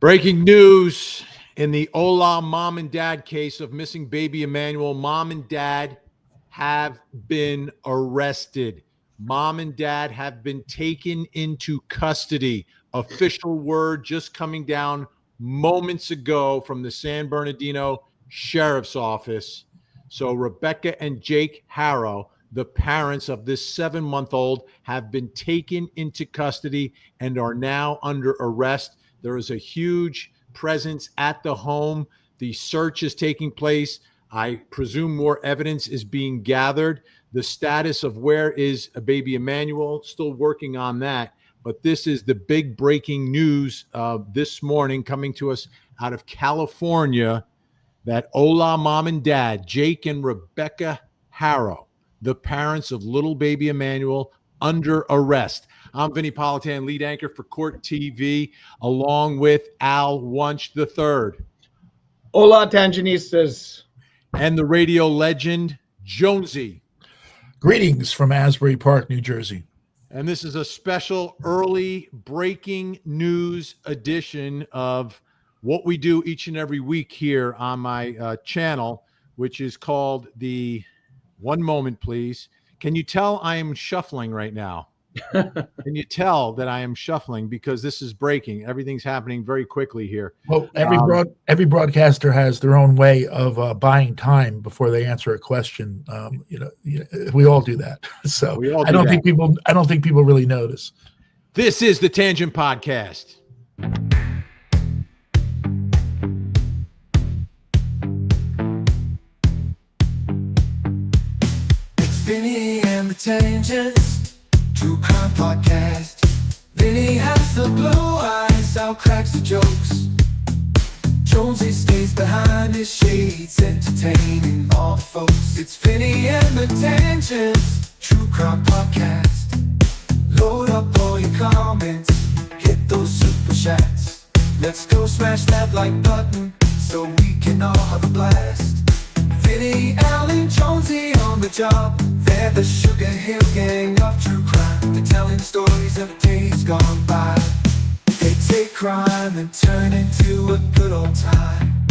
Breaking news in the Hola Mom and Dad case of missing baby Emmanuel. Mom and dad have been arrested. Mom and dad have been taken into custody. Official word just coming down moments ago from the San Bernardino Sheriff's Office. So Rebecca and Jake Harrow, the parents of this 7-month-old, have been taken into custody and are now under arrest. There is a huge presence at the home. The search is taking place. I presume more evidence is being gathered. The status of where is a baby Emmanuel, still working on that. But this is the big breaking news this morning coming to us out of California, that Hola Mom and Dad, Jake and Rebecca Harrow, the parents of little baby Emmanuel, under arrest. I'm Vinny Politan, lead anchor for Court TV, along with Al Wunsch III. Hola, Tanginistas. And the radio legend, Jonesy. Greetings from Asbury Park, New Jersey. And this is a special early breaking news edition of what we do each and every week here on my channel, which is called the One Moment, Please. Can you tell I am shuffling right now? Can you tell that I am shuffling because this is breaking? Everything's happening very quickly here. Well, every broadcaster has their own way of buying time before they answer a question. We all do that. So I don't think people really notice. This is the Tangent Podcast. It's Vinny and the Tangents. True Crime Podcast. Vinny has the blue eyes, Al cracks the jokes. Jonesy stays behind his shades, entertaining all the folks. It's Vinny and the Tangents. True Crime Podcast. Load up all your comments, hit those super chats. Let's go smash that like button so we can all have a blast. Vinny, Al, and Jonesy on the job. They're the Sugar Hill Gang of true crime. They're telling stories of days gone by. They take crime and turn into a good old time.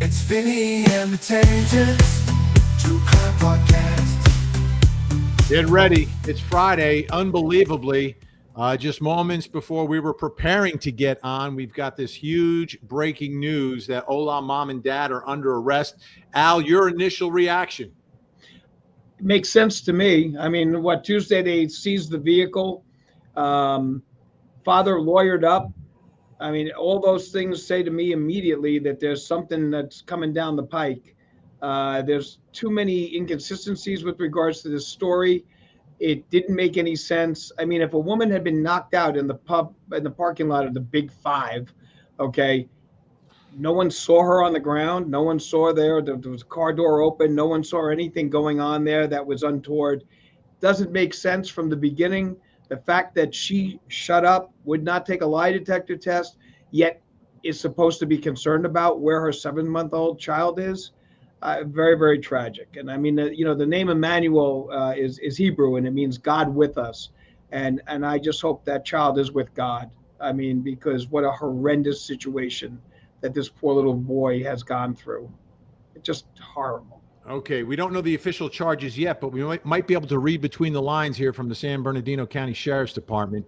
It's Vinny and the Tangents, True Crime Podcast. Get ready. It's Friday. Unbelievably, just moments before we were preparing to get on, we've got this huge breaking news that Hola Mom and Dad are under arrest. Al, your initial reaction? It makes sense to me. I mean, Tuesday they seized the vehicle. Father lawyered up. I mean, all those things say to me immediately that there's something that's coming down the pike. There's too many inconsistencies with regards to this story. It didn't make any sense. I mean, if a woman had been knocked out in the parking lot of the Big Five, okay, no one saw her on the ground. No one saw there was a car door open. No one saw anything going on there that was untoward. Doesn't make sense from the beginning. The fact that she shut up, would not take a lie detector test, yet is supposed to be concerned about where her 7-month-old child is. Very, very tragic. And I mean, the name Emmanuel is Hebrew, and it means God with us. And I just hope that child is with God. I mean, because what a horrendous situation that this poor little boy has gone through. It's just horrible. Okay, we don't know the official charges yet, but we might be able to read between the lines here from the San Bernardino County Sheriff's Department.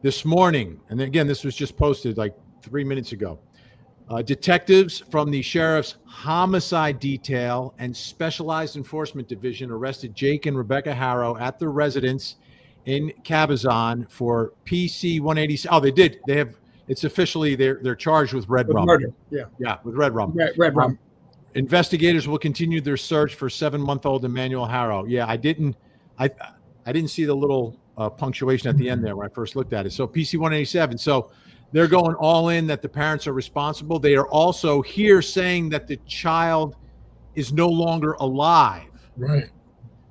This morning, and again, this was just posted like 3 minutes ago, detectives from the Sheriff's Homicide Detail and Specialized Enforcement Division arrested Jake and Rebecca Harrow at their residence in Cabazon for PC 187. Oh, they did. They have. It's officially they're charged with red rum. Murder. Yeah, with red rum. Red rum. Investigators will continue their search for 7-month-old Emmanuel Harrow. Yeah, I didn't see the little punctuation at the end there when I first looked at it. So PC 187. So they're going all in that the parents are responsible. They are also here saying that the child is no longer alive. Right.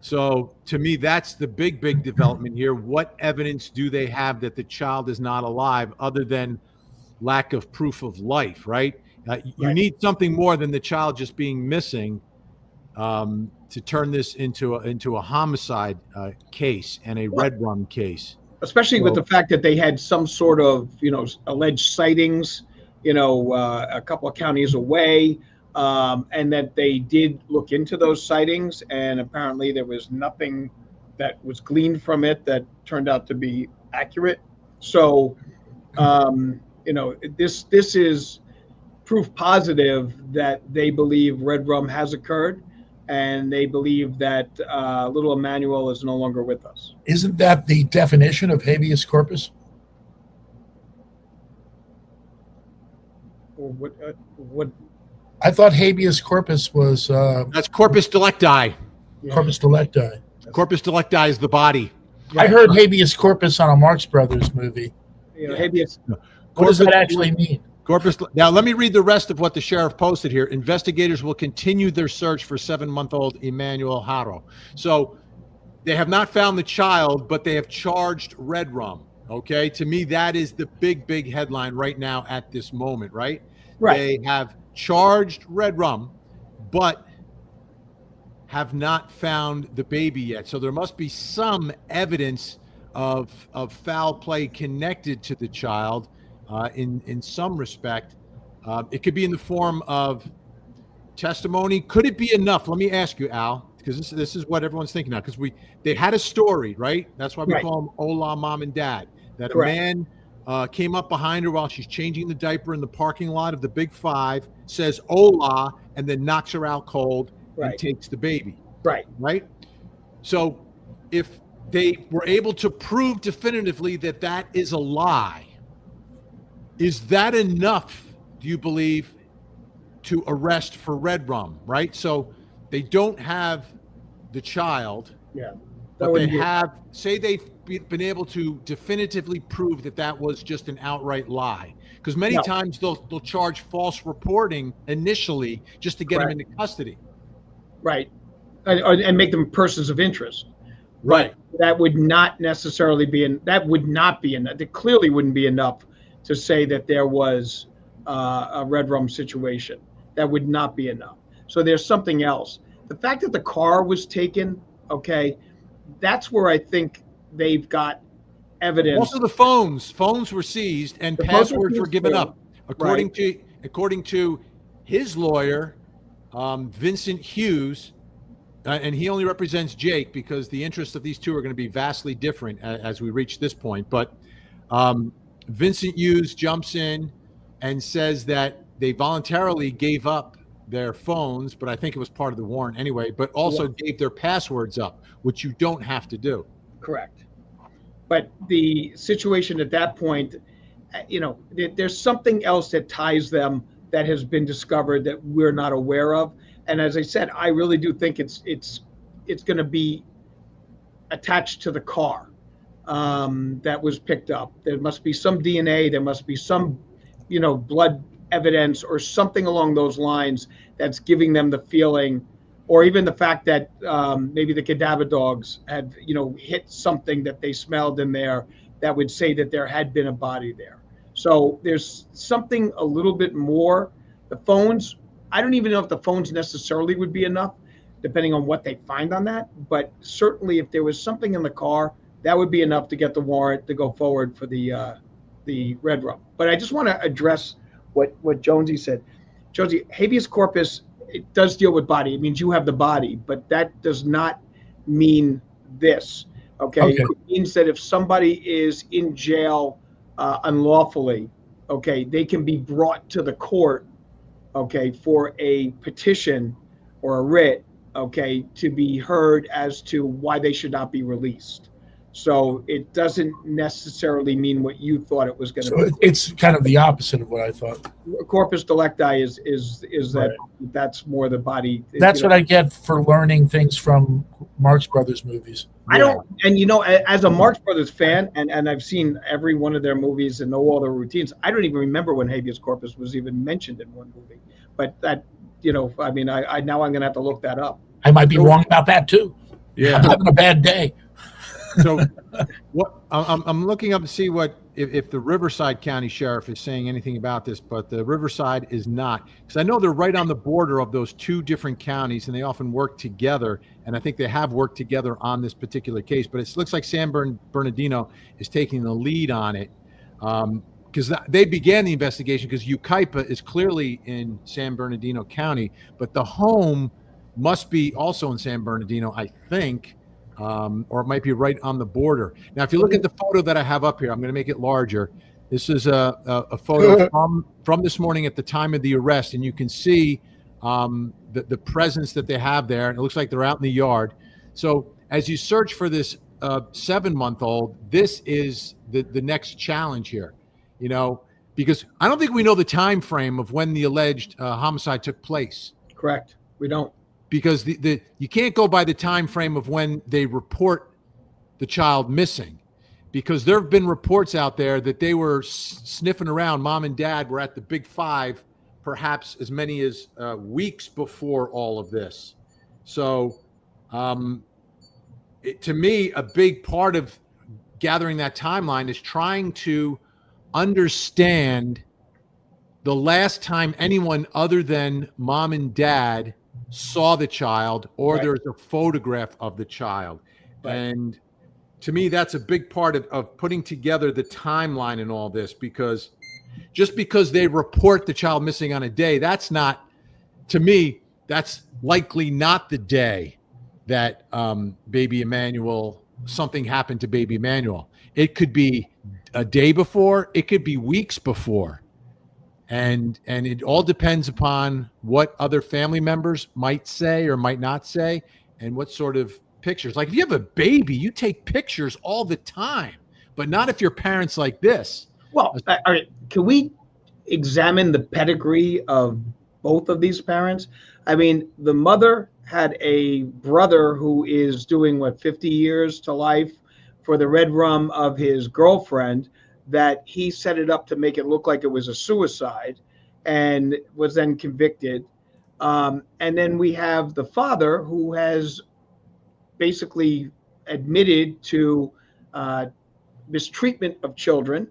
So to me, that's the big development here. What evidence do they have that the child is not alive other than lack of proof of life, right? You need something more than the child just being missing to turn this into a homicide case and a red rum case. Especially with the fact that they had some sort of, alleged sightings a couple of counties away, and that they did look into those sightings, and apparently there was nothing that was gleaned from it that turned out to be accurate. So, this is proof positive that they believe red rum has occurred, and they believe that little Emmanuel is no longer with us. Isn't that the definition of habeas corpus? Or what? I thought habeas corpus was That's corpus delicti. corpus delicti. Corpus delicti is the body. I heard habeas corpus on a Marx Brothers movie. Habeas. What does that actually mean? Corpus. Now, let me read the rest of what the sheriff posted here. Investigators will continue their search for 7-month-old Emmanuel Haro. So they have not found the child, but they have charged red rum. Okay. To me, that is the big headline right now at this moment, right? Right. They have charged red rum, but have not found the baby yet. So there must be some evidence of foul play connected to the child. In some respect, it could be in the form of testimony. Could it be enough? Let me ask you, Al, because this is what everyone's thinking now. Because they had a story, right? That's why we call them Hola Mom and Dad. That Correct. A man came up behind her while she's changing the diaper in the parking lot of the Big Five, says Hola, and then knocks her out cold and takes the baby. Right. So if they were able to prove definitively that that is a lie, is that enough, do you believe, to arrest for red rum, right? So they don't have the child, but they have, say they've been able to definitively prove that that was just an outright lie. Because many times they'll charge false reporting initially just to get them into custody. Right. And make them persons of interest. Right. That would not necessarily be, that would not be enough. It clearly wouldn't be enough to say that there was a red rum situation. That would not be enough. So there's something else. The fact that the car was taken, that's where I think they've got evidence. Also the phones were seized and passwords were given up. According to his lawyer, Vincent Hughes, and he only represents Jake because the interests of these two are going to be vastly different as we reach this point. But Vincent Hughes jumps in and says that they voluntarily gave up their phones, but I think it was part of the warrant anyway, but also gave their passwords up, which you don't have to do. Correct. But the situation at that point, there's something else that ties them that has been discovered that we're not aware of. And as I said, I really do think it's going to be attached to the car that was picked up. There must be some DNA. There must be some, blood evidence or something along those lines that's giving them the feeling, or even the fact that maybe the cadaver dogs had, hit something that they smelled in there that would say that there had been a body there. So there's something a little bit more. The phones, I don't even know if the phones necessarily would be enough, depending on what they find on that. But certainly if there was something in the car, that would be enough to get the warrant to go forward for the red rum. But I just want to address what Jonesy said. Jonesy, habeas corpus, it does deal with body. It means you have the body, but that does not mean this. Okay. It means that if somebody is in jail unlawfully, they can be brought to the court, for a petition or a writ, to be heard as to why they should not be released. So it doesn't necessarily mean what you thought it was going to be. So it's kind of the opposite of what I thought. Corpus delicti is that that's more the body. That's what I get for learning things from Marx Brothers movies. I don't, and as a Marx Brothers fan, and I've seen every one of their movies and know all their routines, I don't even remember when habeas corpus was even mentioned in one movie. But that, I now I'm going to have to look that up. I might be wrong about that too. Yeah. I'm having a bad day. So what I'm looking up to see what if the Riverside County Sheriff is saying anything about this, but the Riverside is not, because I know they're right on the border of those two different counties and they often work together. And I think they have worked together on this particular case, but it looks like San Bernardino is taking the lead on it. because they began the investigation because Yucaipa is clearly in San Bernardino County, but the home must be also in San Bernardino, I think, or it might be right on the border. Now, if you look at the photo that I have up here, I'm going to make it larger. This is a photo from this morning at the time of the arrest, and you can see the presence that they have there, and it looks like they're out in the yard. So as you search for this 7-month-old, this is the next challenge here, because I don't think we know the time frame of when the alleged homicide took place. Correct. We don't. Because you can't go by the time frame of when they report the child missing, because there have been reports out there that they were sniffing around. Mom and dad were at the Big Five, perhaps as many as weeks before all of this. So to me, a big part of gathering that timeline is trying to understand the last time anyone other than mom and dad saw the child, or there's a photograph of the child. And to me, that's a big part of putting together the timeline in all this, because just because they report the child missing on a day, that's not, to me, that's likely not the day that Baby Emmanuel, something happened to Baby Emmanuel. It could be a day before, it could be weeks before. And it all depends upon what other family members might say or might not say, and what sort of pictures. Like if you have a baby, you take pictures all the time, but not if your parents like this. Well, all right. Can we examine the pedigree of both of these parents? I mean, the mother had a brother who is doing 50 years to life for the red rum of his girlfriend, that he set it up to make it look like it was a suicide, and was then convicted. And then we have the father, who has basically admitted to mistreatment of children,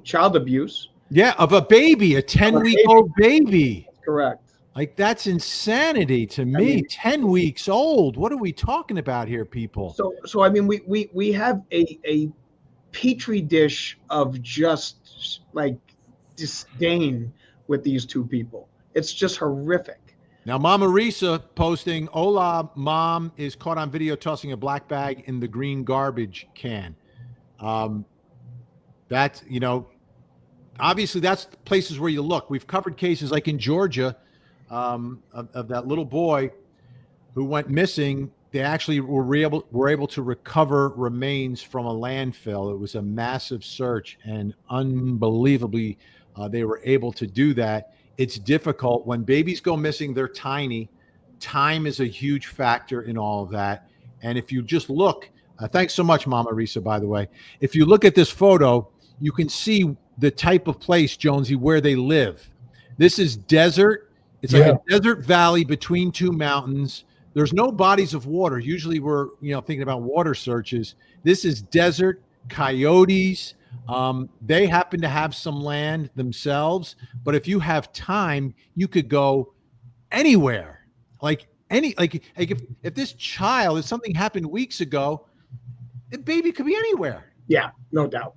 child abuse. Yeah, of a baby, a 10-week-old baby. Correct. Like, that's insanity to me. I mean, 10 weeks old. What are we talking about here, people? So I mean, we have a petri dish of just like disdain with these two people. It's just horrific. Now, Mama Risa posting, Hola Mom is caught on video tossing a black bag in the green garbage can. That's, obviously that's places where you look. We've covered cases like in Georgia of that little boy who went missing. They actually were able to recover remains from a landfill. It was a massive search, and unbelievably, they were able to do that. It's difficult when babies go missing. They're tiny. Time is a huge factor in all of that. And if you just look, thanks so much, Mama Risa, by the way. If you look at this photo, you can see the type of place, Jonesy, where they live. This is desert. It's like a desert valley between two mountains. There's no bodies of water. Usually we're, thinking about water searches. This is desert, coyotes. They happen to have some land themselves, but if you have time, you could go anywhere. If this child, if something happened weeks ago, the baby could be anywhere. Yeah, no doubt.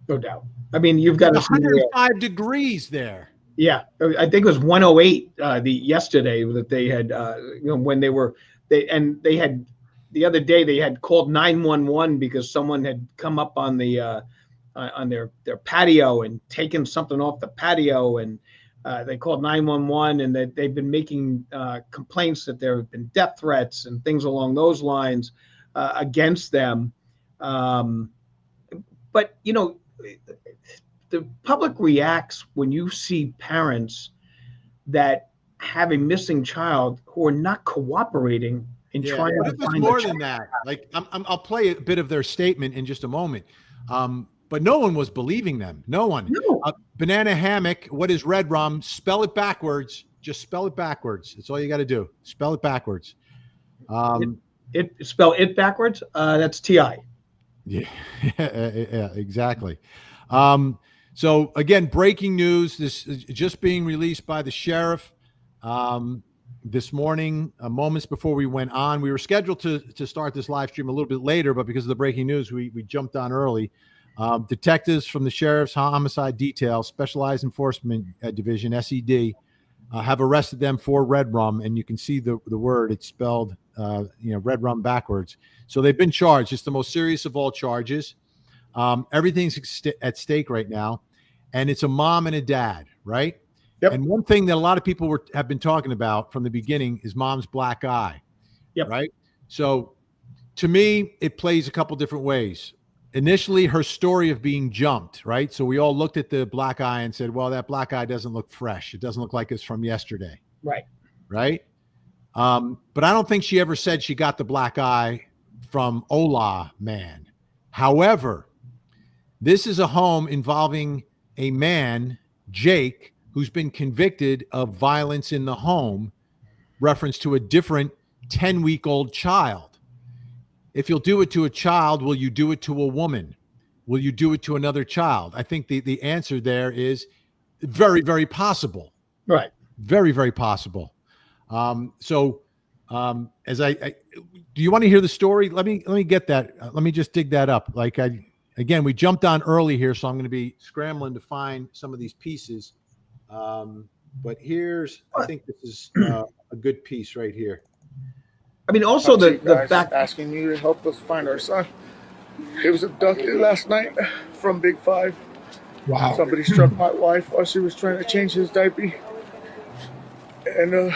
No doubt. I mean, you've got 105 degrees there. Yeah, I think it was 108 yesterday that they had, when they had the other day they had called 911 because someone had come up on the on their patio and taken something off the patio, and they called 911, and that they've been making complaints that there have been death threats and things along those lines against them. But the public reacts when you see parents that have a missing child who are not cooperating in trying to find more than that. Like, I'll play a bit of their statement in just a moment. But no one was believing them. No one. No. Banana hammock. What is red rum? Spell it backwards. Just spell it backwards. That's all you got to do. Spell it backwards. Spell it backwards. That's TI. Yeah, exactly. So again, breaking news. This is just being released by the sheriff this morning, moments before we went on. We were scheduled to start this live stream a little bit later, but because of the breaking news, we jumped on early. Detectives from the Sheriff's Homicide Detail, Specialized Enforcement Division, SED, have arrested them for red rum, and you can see the word, it's spelled red rum backwards. So they've been charged. It's the most serious of all charges. Everything's at stake right now, and it's a mom and a dad, right? Yep. And one thing that a lot of people have been talking about from the beginning is mom's black eye. Yep. Right. So to me, it plays a couple different ways. Initially, her story of being jumped, right? So we all looked at the black eye and said, well, that black eye doesn't look fresh. It doesn't look like it's from yesterday. Right. Right. But I don't think she ever said she got the black eye from Hola Man. However, this is a home involving a man, Jake, who's been convicted of violence in the home, reference to a different 10-week-old child. If you'll do it to a child, will you do it to a woman? Will you do it to another child? I think the answer there is very, very possible. Right. Very, very possible. Do you want to hear the story? Let me get that. Let me just dig that up. Again, we jumped on early here, so I'm going to be scrambling to find some of these pieces. But I think this is a good piece right here. I mean, also the fact asking you to help us find our son. He was abducted last night from Big Five. Wow. Somebody struck my wife while she was trying to change his diaper. And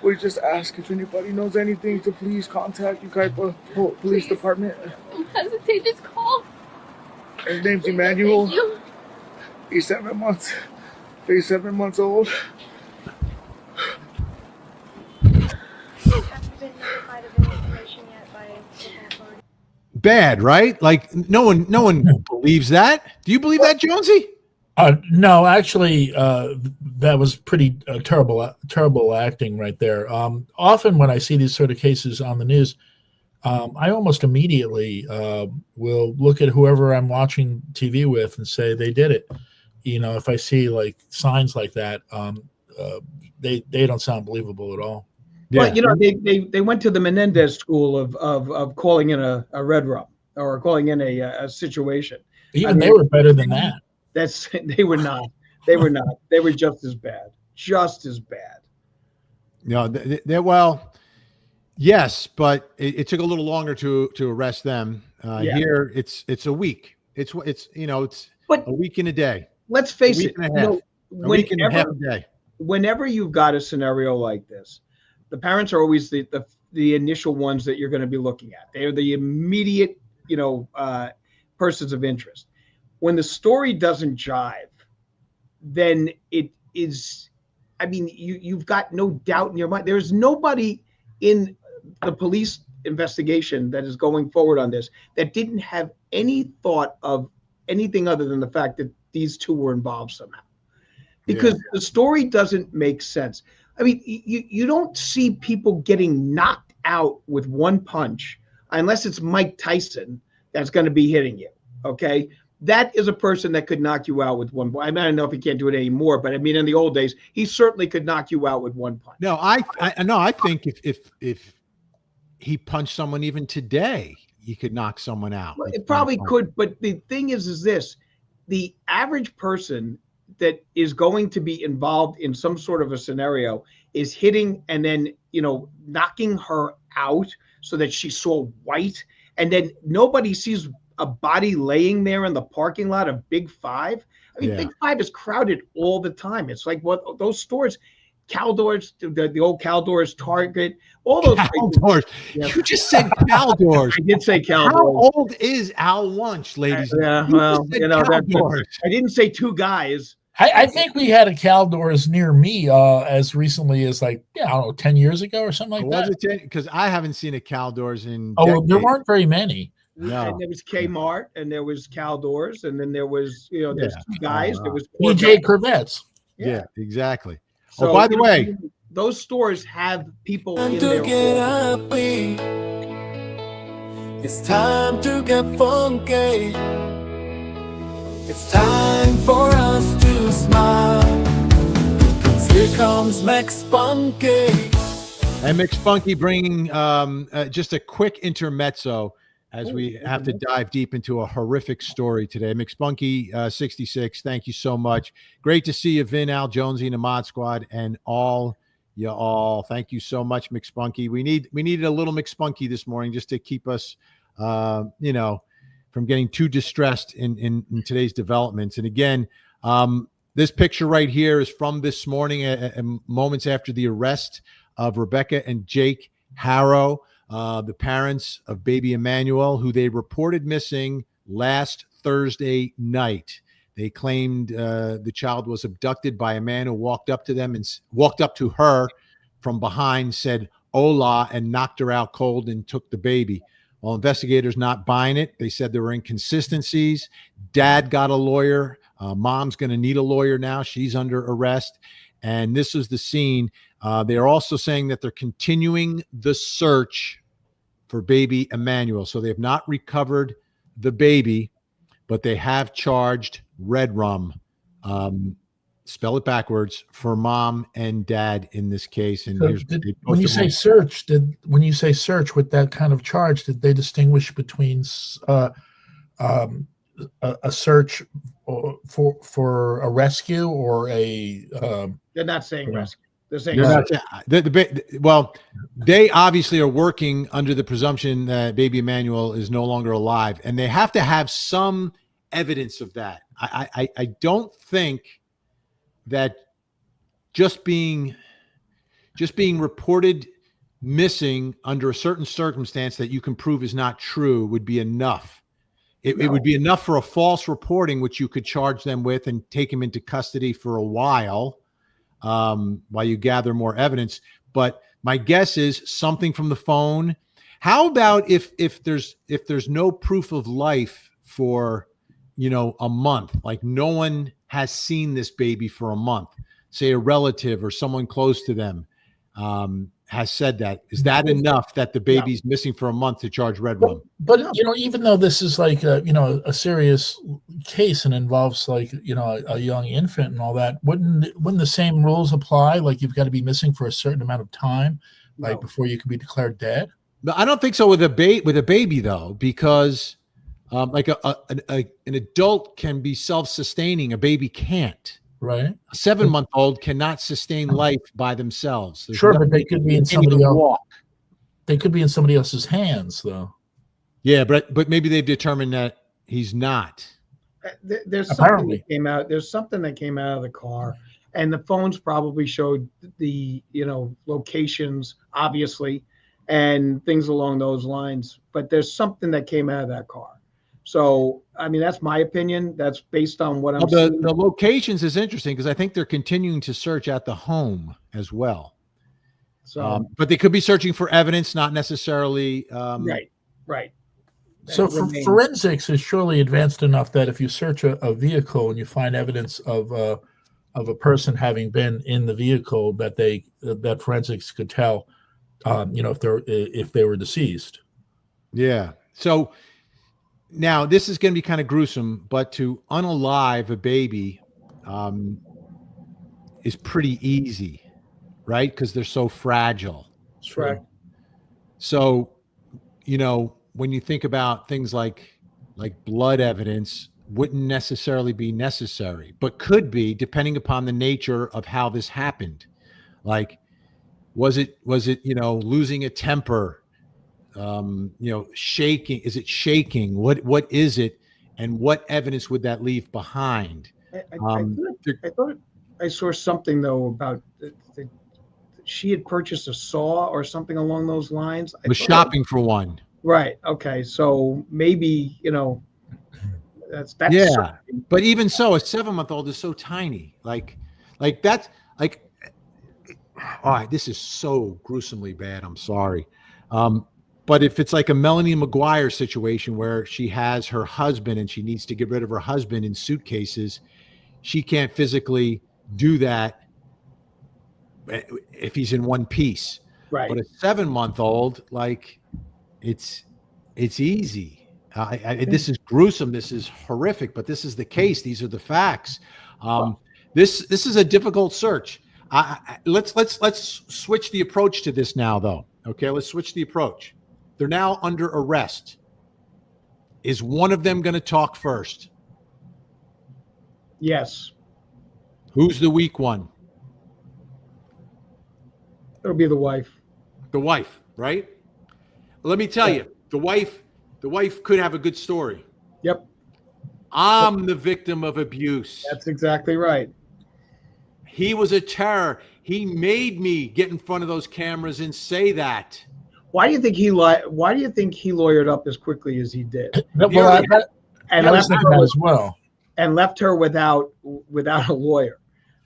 we just ask if anybody knows anything to please contact Ukaipa Police Department. Don't hesitate, just call. His name's Emmanuel. Thank you. He's 7 months. He's 7 months old. Haven't been notified of any information yet by local authorities. Bad, right? Like no one believes that. Do you believe that, Jonesy? No, actually, that was pretty terrible acting right there. Often when I see these sort of cases on the news, I almost immediately will look at whoever I'm watching TV with and say they did it. If I see like signs like that, they don't sound believable at all. Yeah. Well, they went to the Menendez school of calling in a red rum or calling in a situation. Even they were better than that. They were not. They were not. They were just as bad. Just as bad. Well, yes, but it took a little longer to arrest them. Here, it's a week. It's a week and a day. Let's face it. A week and a half a day. Whenever you've got a scenario like this, the parents are always the initial ones that you're going to be looking at. They're the immediate, persons of interest. When the story doesn't jive, then it is, you've got no doubt in your mind. There's nobody in the police investigation that is going forward on this that didn't have any thought of anything other than the fact that these two were involved somehow. Because the story doesn't make sense. You don't see people getting knocked out with one punch unless it's Mike Tyson that's going to be hitting you, okay? That is a person that could knock you out with one punch. I don't know if he can't do it anymore, but in the old days, he certainly could knock you out with one punch. No, I think if he punched someone even today, he could knock someone out. Well, it probably could, but the thing is this: the average person that is going to be involved in some sort of a scenario is hitting and then knocking her out so that she saw white, and then nobody sees a body laying there in the parking lot of Big Five. Big Five is crowded all the time. It's like what those stores, Caldors, the old Caldors, Target, all those Caldors. You just said Caldors. I did say Caldors. How old is Al Wunsch, ladies? Yeah, well, I didn't say two guys. I think we had a Caldors near me as recently as 10 years ago or something like that. Was it? Because I haven't seen a Caldors in decades. There weren't very many. No. And there was Kmart, and there was Caldors, and then there was there's two guys. There was PJ Corvettes. Yeah, exactly. So, by the way, those stores have people in to there. Get happy. It's time to get funky. It's time for us to smile. 'Cause here comes McSpunky. And McSpunky bringing just a quick intermezzo. as we have to dive deep into a horrific story today. McSpunky 66, thank you so much. Great to see you, Vin, Al, Jonesy, and the Mod Squad, and all you all. Thank you so much, McSpunky. We needed a little McSpunky this morning just to keep us, from getting too distressed in today's developments. And again, this picture right here is from this morning, moments after the arrest of Rebecca and Jake Harrow, the parents of baby Emmanuel, who they reported missing last Thursday night. They claimed the child was abducted by a man who walked up to her from behind, said "Hola," and knocked her out cold and took the baby. Well, investigators not buying it. They said there were inconsistencies. Dad got a lawyer. Mom's going to need a lawyer now. She's under arrest. And this is the scene. They're also saying that they're continuing the search for baby Emmanuel. So they have not recovered the baby, but they have charged Red Rum, spell it backwards, for mom and dad in this case. And So when you say search, with that kind of charge, did they distinguish between a search for a rescue or a? They're not saying rescue. They're saying well, they obviously are working under the presumption that baby Emmanuel is no longer alive, and they have to have some evidence of that. I don't think that just being reported missing under a certain circumstance that you can prove is not true would be enough. It would be enough for a false reporting, which you could charge them with and take them into custody for a while you gather more evidence. But my guess is something from the phone. How about if there's no proof of life for a month, like no one has seen this baby for a month, say a relative or someone close to them has said that. Is that enough that the baby's missing for a month to charge Red Rum? But even though this is like a serious case and involves like a young infant and all that, wouldn't the same rules apply? Like you've got to be missing for a certain amount of time, like before you can be declared dead. But I don't think so with a baby though, because like an adult can be self-sustaining, a baby can't. Right. A 7-month-old cannot sustain life by themselves. Sure, but they could be in somebody else. They could be in somebody else's hands, though. Yeah, but maybe they've determined that he's not. There's something that came out. There's something that came out of the car, and the phones probably showed the locations, obviously, and things along those lines. But there's something that came out of that car. So, I mean, that's my opinion. That's based on what I'm seeing. The locations is interesting because I think they're continuing to search at the home as well. So, but they could be searching for evidence, not necessarily. Right. So forensics is surely advanced enough that if you search a vehicle and you find evidence of a person having been in the vehicle, that forensics could tell, if they were deceased. Yeah. So. Now, this is going to be kind of gruesome, but to unalive a baby is pretty easy, right? Because they're so fragile. Correct. So, when you think about things like blood evidence, wouldn't necessarily be necessary, but could be depending upon the nature of how this happened. Like, was it losing a temper? Shaking. Is it shaking? What is it? And what evidence would that leave behind? I thought I saw something though about she had purchased a saw or something along those lines. Was shopping for one. Right. Okay. So maybe that's yeah. Something. But even so, a 7-month-old is so tiny. Like that's like. All right. This is so gruesomely bad. I'm sorry. But if it's like a Melanie McGuire situation where she has her husband and she needs to get rid of her husband in suitcases, she can't physically do that if he's in one piece. Right. But a 7-month-old, like it's easy. This is gruesome. This is horrific, but this is the case. These are the facts. This is a difficult search. Let's switch the approach to this now, though. Okay, let's switch the approach. They're now under arrest. Is one of them going to talk first? Yes, Who's the weak one? it'll be the wife. The wife, right? Let me tell you, the wife could have a good story. Yep, I'm the victim of abuse. that's exactly right. He was a terror. He made me get in front of those cameras and say that. Why do you think Why do you think he lawyered up as quickly as he did, Well, and I was left thinking her that as well. without a lawyer?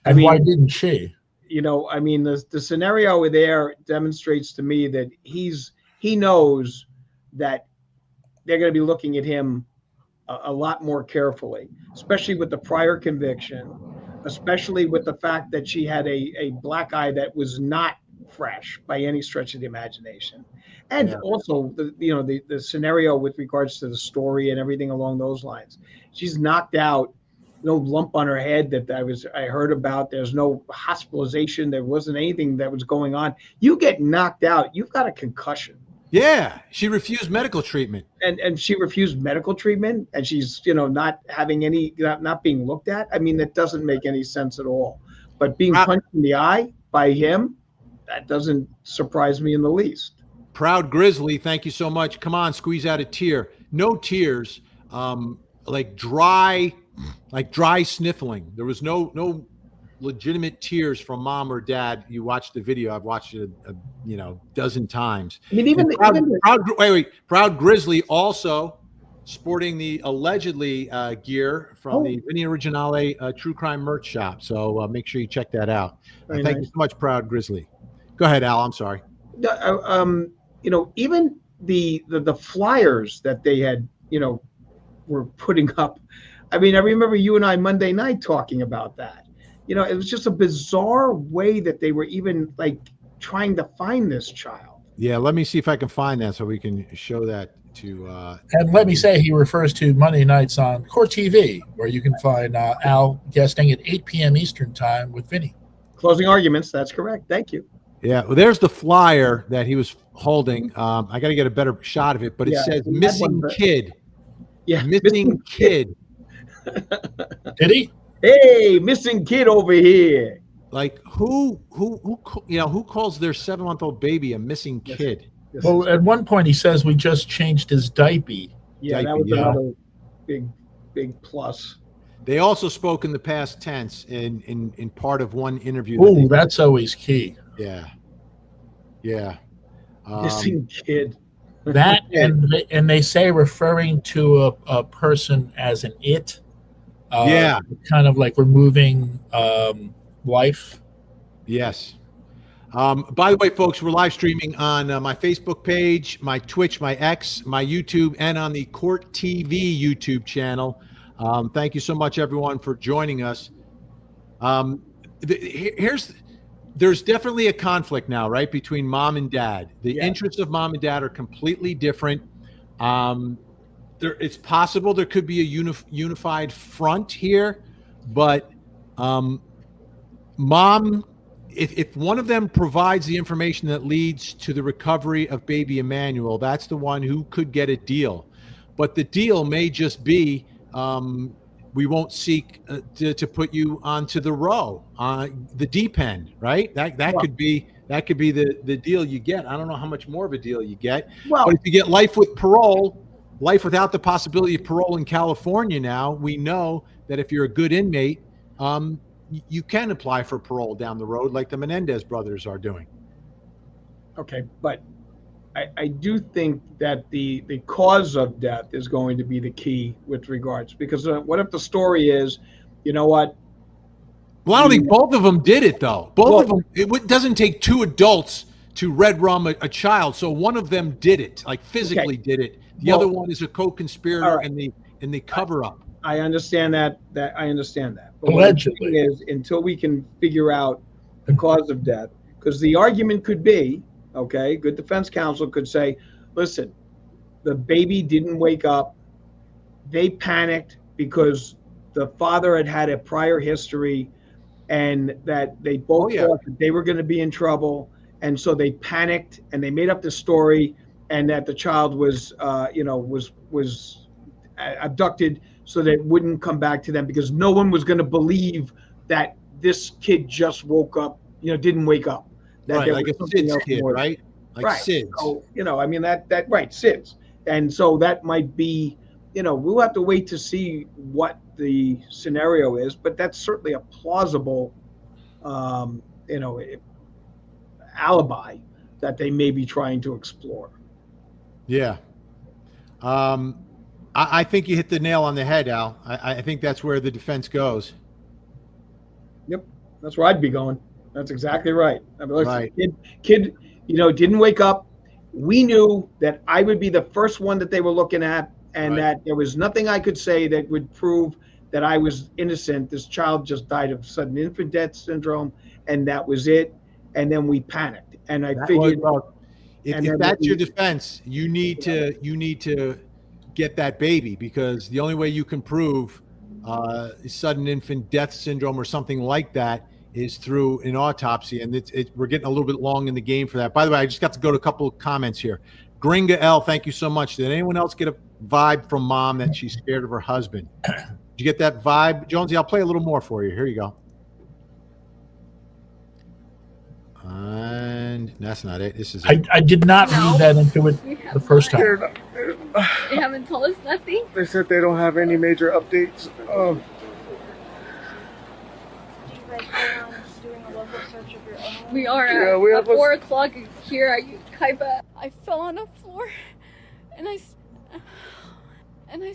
I And mean, why didn't she? you know, I mean, the scenario there demonstrates to me that he knows that they're going to be looking at him a lot more carefully, especially with the prior conviction, especially with the fact that she had a black eye that was not fresh by any stretch of the imagination. And also the scenario with regards to the story and everything along those lines. She's knocked out, no lump on her head that I heard about. There's no hospitalization. There wasn't anything that was going on. You get knocked out, you've got a concussion. Yeah, she refused medical treatment. And she refused medical treatment, and she's not having any, not being looked at. I mean, that doesn't make any sense at all. But being punched in the eye by him, that doesn't surprise me in the least. Proud Grizzly, thank you so much. Come on, squeeze out a tear. No tears, like dry sniffling. There was no legitimate tears from mom or dad. You watched the video. I've watched it a dozen times. I mean, Proud Grizzly also sporting the allegedly gear from the Vinny Originale True Crime merch shop. So make sure you check that out. Thank you so much, Proud Grizzly. Go ahead, Al. I'm sorry. Even the flyers that they had, were putting up. I mean, I remember you and I Monday night talking about that. It was just a bizarre way that they were even like trying to find this child. Yeah, let me see if I can find that so we can show that to. And let me say, he refers to Monday nights on Court TV, where you can find Al guesting at 8 p.m. Eastern time with Vinny. Closing arguments. That's correct. Thank you. Yeah, well, there's the flyer that he was holding. I got to get a better shot of it, but it says missing kid. Yeah, missing kid. Did he? Hey, missing kid over here. Like who calls their 7-month-old baby a missing kid? Yes. Well, at one point he says we just changed his diaper. Yeah, that was another big plus. They also spoke in the past tense in part of one interview. Oh, that's always key. Yeah. Missing kid. That and they say referring to a person as an it. Kind of like removing life. Yes. By the way, folks, we're live streaming on my Facebook page, my Twitch, my X, my YouTube, and on the Court TV YouTube channel. Thank you so much, everyone, for joining us. There's definitely a conflict now, right, between mom and dad. The interests of mom and dad are completely different. It's possible there could be a unified front here, but mom, if one of them provides the information that leads to the recovery of baby Emmanuel, that's the one who could get a deal. But the deal may just be we won't seek to put you onto the row, the deep end, right? That could be the deal you get. I don't know how much more of a deal you get. Well, but if you get life with parole, life without the possibility of parole in California now, we know that if you're a good inmate, you can apply for parole down the road like the Menendez brothers are doing. Okay, but I do think that the cause of death is going to be the key with regards, because what if the story is, you know what? Well, I don't think both of them did it, though. Both of them, it doesn't take two adults to red rum a child. So one of them did it, like physically did it. The other one is a co-conspirator in the cover-up. I understand that. I understand that. But allegedly, what I'm saying is, until we can figure out the cause of death, because the argument could be, okay, good defense counsel could say, listen, the baby didn't wake up. They panicked because the father had a prior history, and that they both thought that they were going to be in trouble, and so they panicked and they made up the story, and that the child was abducted so that it wouldn't come back to them, because no one was going to believe that this kid just woke up, didn't wake up. That Right, there like was a something SIDS else kid, more. right? Like Right. SIDS. So, I mean, that right, SIDS. And so that might be, we'll have to wait to see what the scenario is, but that's certainly a plausible, alibi that they may be trying to explore. Yeah. I think you hit the nail on the head, Al. I think that's where the defense goes. Yep, that's where I'd be going. That's exactly right. I mean, listen, Right. kid, didn't wake up. We knew that I would be the first one that they were looking at, and Right. that there was nothing I could say that would prove that I was innocent. This child just died of sudden infant death syndrome, and that was it. And then we panicked, and I figured. If that's your defense, you need to get that baby, because the only way you can prove sudden infant death syndrome or something like that is through an autopsy. And we're getting a little bit long in the game for that. By the way, I just got to go to a couple of comments here. Gringa L, thank you so much. Did anyone else get a vibe from mom that she's scared of her husband? Did you get that vibe, Jonesy? I'll play a little more for you. Here you go. And that's not it. This is it. I did not read that into it the first time. They haven't told us nothing. They said they don't have any major updates. Do you guys plan on doing a local search of your own? We are Yeah, at, we at have 4 o'clock here at Kaipa. I fell on the floor, and as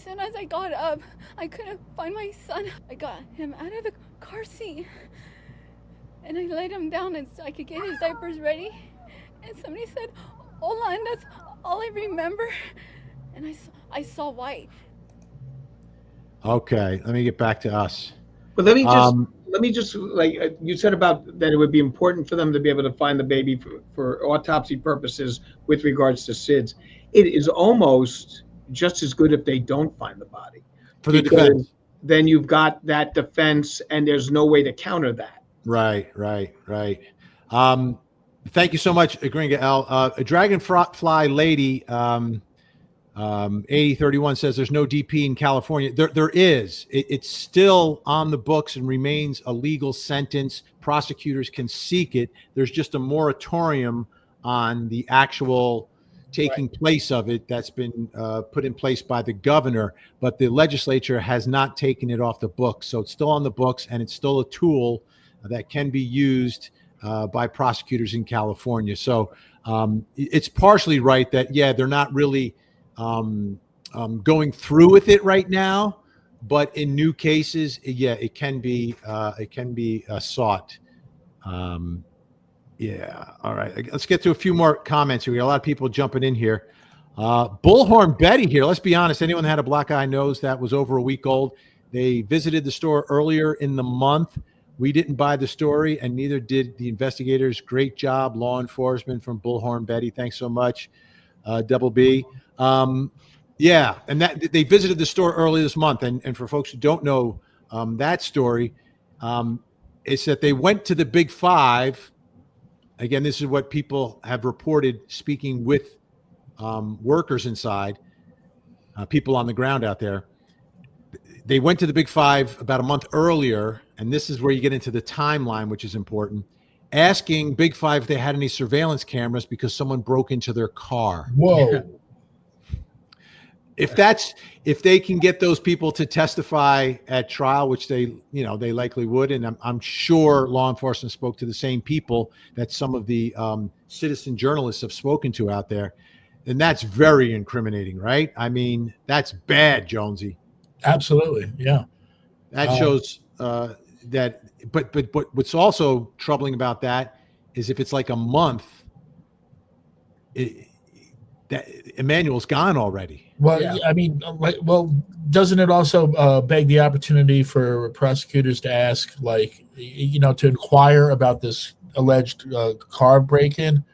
soon as I got up, I couldn't find my son. I got him out of the car seat, and I laid him down so I could get his diapers ready. And somebody said, "Hola," and that's all I remember. And I saw white. Okay, let me get back to us. But let me just like you said about that it would be important for them to be able to find the baby for autopsy purposes with regards to SIDS. It is almost just as good if they don't find the body. For the Because defense. then you've got that defense, and there's no way to counter that. Right. Thank you so much, Gringa L. A Dragonfly Lady 8031 says there's no DP in California. There is. It's still on the books and remains a legal sentence. Prosecutors can seek it. There's just a moratorium on the actual taking place of it that's been put in place by the governor, but the legislature has not taken it off the books. So it's still on the books, and it's still a tool that can be used by prosecutors in California. So it's partially right that, yeah, they're not really going through with it right now, but in new cases, yeah, it can be sought. Yeah. All right. Let's get to a few more comments here. We got a lot of people jumping in here. Bullhorn Betty here. Let's be honest. Anyone that had a black eye knows that was over a week old. They visited the store earlier in the month. We didn't buy the story, and neither did the investigators. Great job, law enforcement, from Bullhorn Betty. Thanks so much, Double B. Yeah, and that they visited the store early this month. And for folks who don't know that story, it's that they went to the Big Five. Again, this is what people have reported speaking with workers inside, people on the ground out there. They went to the Big Five about a month earlier, and this is where you get into the timeline, which is important, asking Big Five if they had any surveillance cameras because someone broke into their car. Whoa. If they can get those people to testify at trial, which they likely would, and I'm sure law enforcement spoke to the same people that some of the citizen journalists have spoken to out there, and that's very incriminating, right? I mean, that's bad, Jonesy. Absolutely, yeah. That shows that. But what's also troubling about that is if it's like a month, that Emmanuel's gone already. Well, Yeah. I mean, doesn't it also beg the opportunity for prosecutors to ask, to inquire about this alleged car break-in,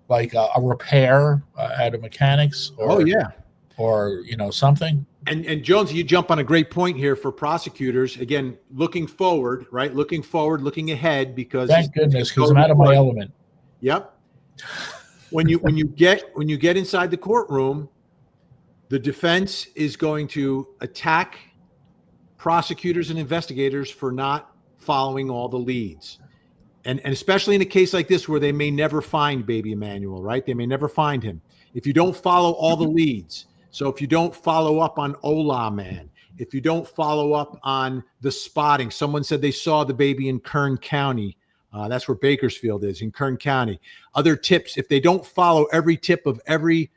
like a repair at a mechanic's? Or something. And Jones, you jump on a great point here for prosecutors. Again, looking forward, right? Looking forward, looking ahead, because Thank goodness, because I'm out of my element. Yep. When you get inside the courtroom, The defense is going to attack prosecutors and investigators for not following all the leads. And especially in a case like this where they may never find Baby Emmanuel, right? They may never find him. If you don't follow all the leads, so if you don't follow up on Hola Man, if you don't follow up on the spotting, someone said they saw the baby in Kern County. That's where Bakersfield is, in Kern County. Other tips, if they don't follow every tip of every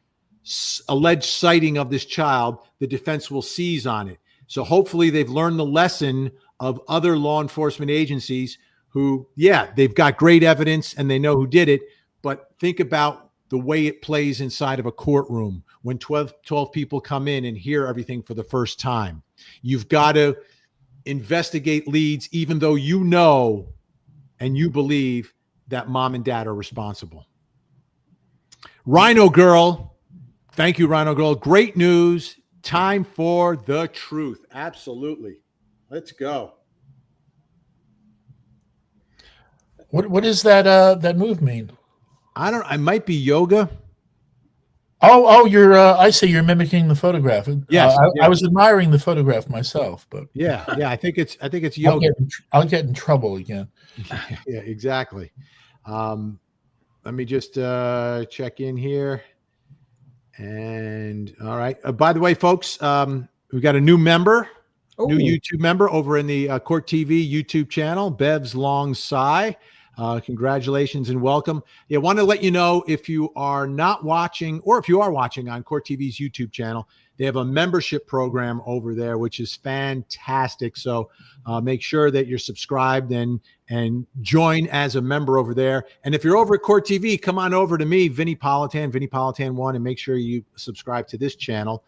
alleged sighting of this child, the defense will seize on it. So hopefully they've learned the lesson of other law enforcement agencies who, yeah, they've got great evidence and they know who did it, but think about the way it plays inside of a courtroom when 12 people come in and hear everything for the first time. You've got to investigate leads, even though you know and you believe that mom and dad are responsible. Rhino Girl, thank you, Rhino Girl. Great news. Time for the truth. Absolutely. Let's go. What does that move mean? I might be yoga. Oh, you're. I see. You're mimicking the photograph. Yes, I was admiring the photograph myself, but yeah. I think it's yoga. I'll get in trouble again. Yeah, exactly. Let me just check in here. And all right. By the way, folks, we got a new member, new YouTube member over in the Court TV YouTube channel, Bev's Long Sigh. Congratulations and welcome. Yeah, I want to let you know, if you are not watching, or if you are watching on Court TV's YouTube channel, they have a membership program over there, which is fantastic. So make sure that you're subscribed and join as a member over there. And if you're over at Court TV, come on over to me, Vinny Politan 1, and make sure you subscribe to this channel.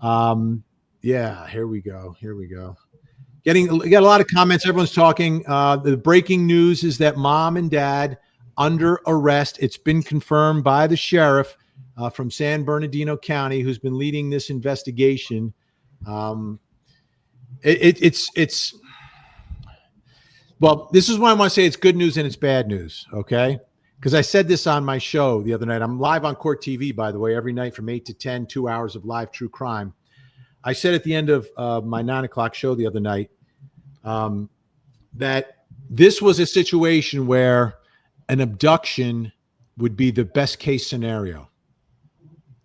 Yeah, here we go. We got a lot of comments. Everyone's talking. The breaking news is that mom and dad under arrest. It's been confirmed by the sheriff from San Bernardino County, who's been leading this investigation. It's well, this is why I want to say it's good news and it's bad news. Okay. Because I said this on my show the other night. I'm live on Court TV, by the way, every night from 8 to 10, 2 hours of live true crime. I said at the end of my 9 o'clock show the other night that this was a situation where an abduction would be the best case scenario,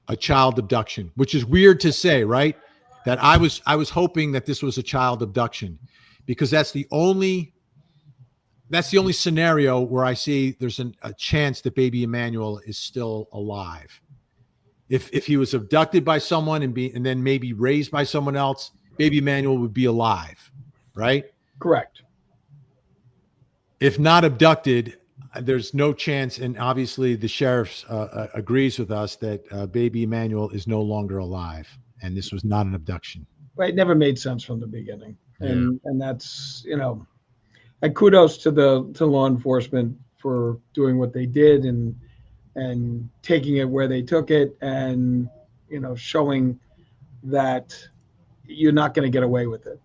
a child abduction, which is weird to say, right? That I was hoping that this was a child abduction, because that's the only scenario where I see there's a chance that Baby Emmanuel is still alive. If he was abducted by someone and then maybe raised by someone else, Baby Emmanuel would be alive, right? Correct. If not abducted, there's no chance. And obviously the sheriff agrees with us that Baby Emmanuel is no longer alive. And this was not an abduction. Right. It never made sense from the beginning. And that's, and kudos to law enforcement for doing what they did and taking it where they took it, and showing that you're not going to get away with it.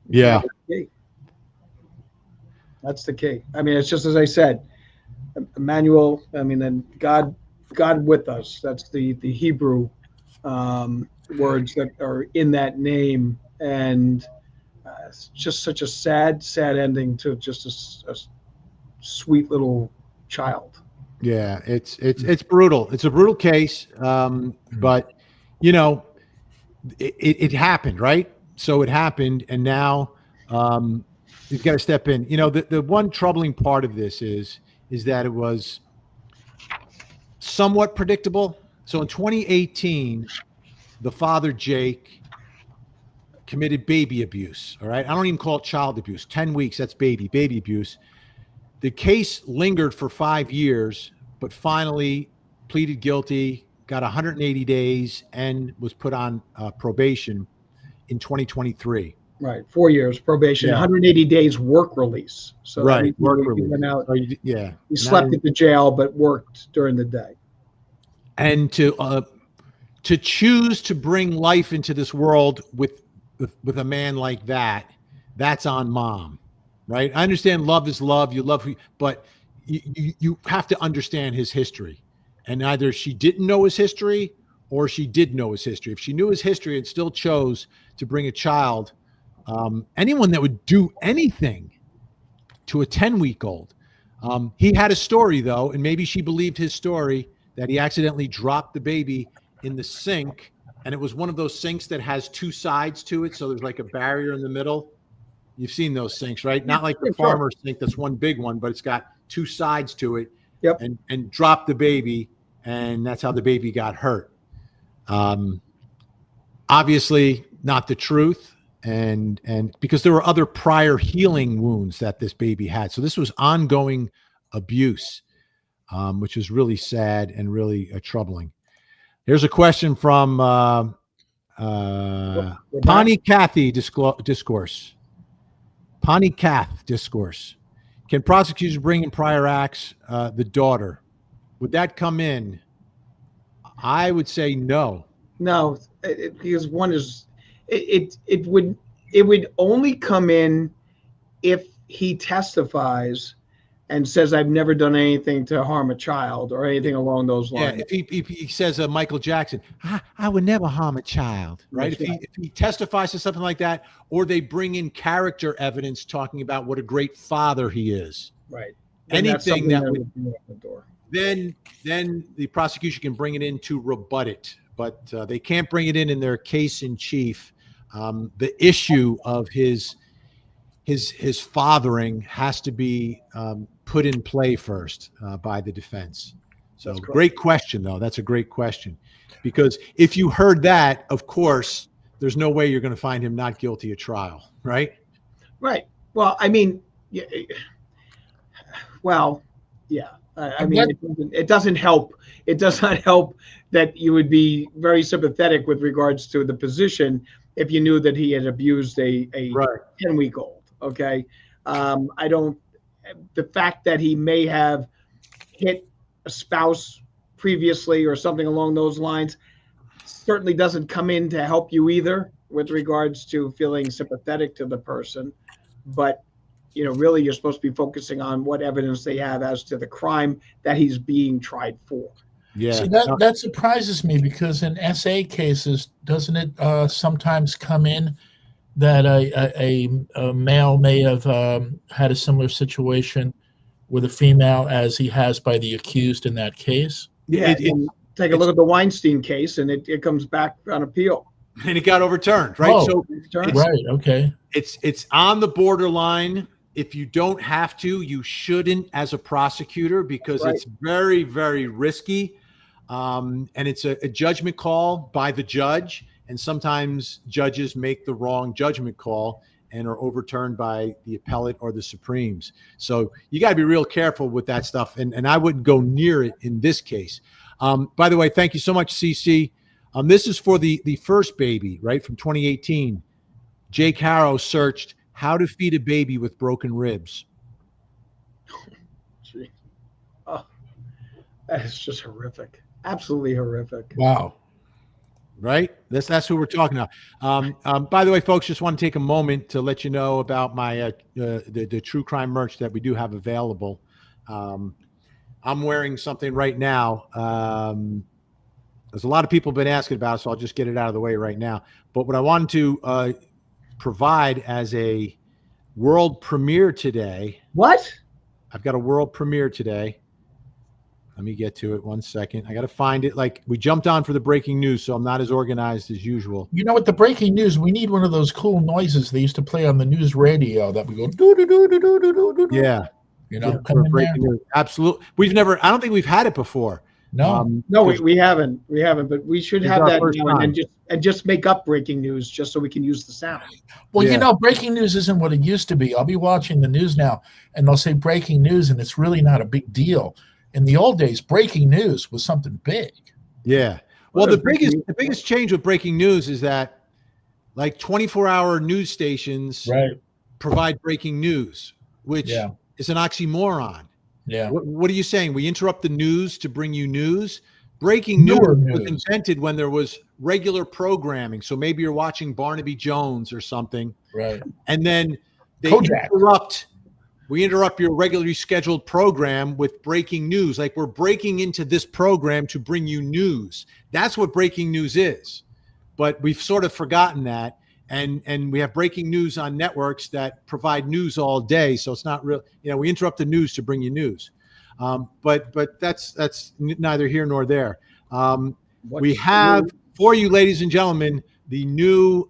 Yeah, that's the key. I mean, it's just as I said, Emmanuel. I mean, then God with us. That's the Hebrew words that are in that name, and it's just such a sad ending to just a sweet little child. Yeah, it's brutal. It's a brutal case, but it happened, right? So it happened, and now you've got to step in. The one troubling part of this is that it was somewhat predictable. So in 2018, the father Jake committed baby abuse. All right, I don't even call it child abuse. 10 weeks, that's baby abuse. The case lingered for 5 years, but finally pleaded guilty, got 180 days, and was put on probation in 2023. Right, 4 years probation, 180 days work release. So right, work he release. went out. So he slept at the jail, but worked during the day. And to choose to bring life into this world with a man like that, that's on mom. Right. I understand love is love. You love, but you have to understand his history, and either she didn't know his history or she did know his history. If she knew his history and still chose to bring a child, anyone that would do anything to a 10-week-old. He had a story, though, and maybe she believed his story that he accidentally dropped the baby in the sink, and it was one of those sinks that has two sides to it, so there's like a barrier in the middle. You've seen those sinks, right? Not like the farmer's sink that's one big one, but it's got two sides to it. Yep. And dropped the baby, and that's how the baby got hurt. Obviously not the truth, and because there were other prior healing wounds that this baby had. So this was ongoing abuse, which is really sad and really troubling. Here's a question from Pani Kathy Discourse. Pani Kath Discourse. Can prosecutors bring in prior acts the daughter? Would that come in? I would say no. No, because one is it would only come in if he testifies and says, I've never done anything to harm a child or anything along those lines. Yeah, if he says Michael Jackson, I would never harm a child, right? If he testifies to something like that, or they bring in character evidence talking about what a great father he is. Right. Anything that would the door. Then the prosecution can bring it in to rebut it, but they can't bring it in their case in chief. The issue of his fathering has to be put in play first by the defense. So great question, though. That's a great question, because if you heard that, of course, there's no way you're going to find him not guilty at trial, right? Right. Well, I mean, yeah. Well, yeah. I mean, it doesn't help. It does not help that you would be very sympathetic with regards to the position if you knew that he had abused a 10-week-old. Okay. I don't. The fact that he may have hit a spouse previously or something along those lines certainly doesn't come in to help you either with regards to feeling sympathetic to the person. But, you know, really you're supposed to be focusing on what evidence they have as to the crime that he's being tried for. Yeah. See, that surprises me, because in SA cases, doesn't it sometimes come in that a male may have had a similar situation with a female as he has by the accused in that case? Yeah, take a look at the Weinstein case, and it comes back on appeal. And it got overturned, right? Oh, so right, okay. It's on the borderline. If you don't have to, you shouldn't as a prosecutor, because it's very, very risky. And it's a judgment call by the judge. And sometimes judges make the wrong judgment call and are overturned by the appellate or the Supremes. So you got to be real careful with that stuff. And I wouldn't go near it in this case. By the way, thank you so much, CC. This is for the first baby, right, from 2018. Jake Harrow searched how to feed a baby with broken ribs. Gee. Oh, that is just horrific. Absolutely horrific. Wow. Right? That's who we're talking about. By the way, folks, just want to take a moment to let you know about my the true crime merch that we do have available. I'm wearing something right now. There's a lot of people have been asking about it, so I'll just get it out of the way right now. But what I wanted to provide as a world premiere today. What? I've got a world premiere today. Let me get to it 1 second. I got to find it. Like, we jumped on for the breaking news, so I'm not as organized as usual. You know what? The breaking news, we need one of those cool noises they used to play on the news radio that we go do do do do do do do. Yeah. You know, for breaking news. Absolutely. I don't think we've had it before. No, we haven't. We haven't, but we should have that now and just make up breaking news just so we can use the sound. Well, you know, breaking news isn't what it used to be. I'll be watching the news now, and they'll say breaking news, and it's really not a big deal. In the old days, breaking news was something big. Yeah. Well, the biggest change with breaking news is that, like, 24-hour news stations provide breaking news, which is an oxymoron. Yeah. What are you saying? We interrupt the news to bring you news? Breaking news was invented when there was regular programming. So maybe you're watching Barnaby Jones or something. Right. And then they interrupt we interrupt your regularly scheduled program with breaking news. Like we're breaking into this program to bring you news. That's what breaking news is. But we've sort of forgotten that. And we have breaking news on networks that provide news all day. So it's not real, we interrupt the news to bring you news. But that's neither here nor there. We have for you, ladies and gentlemen, the new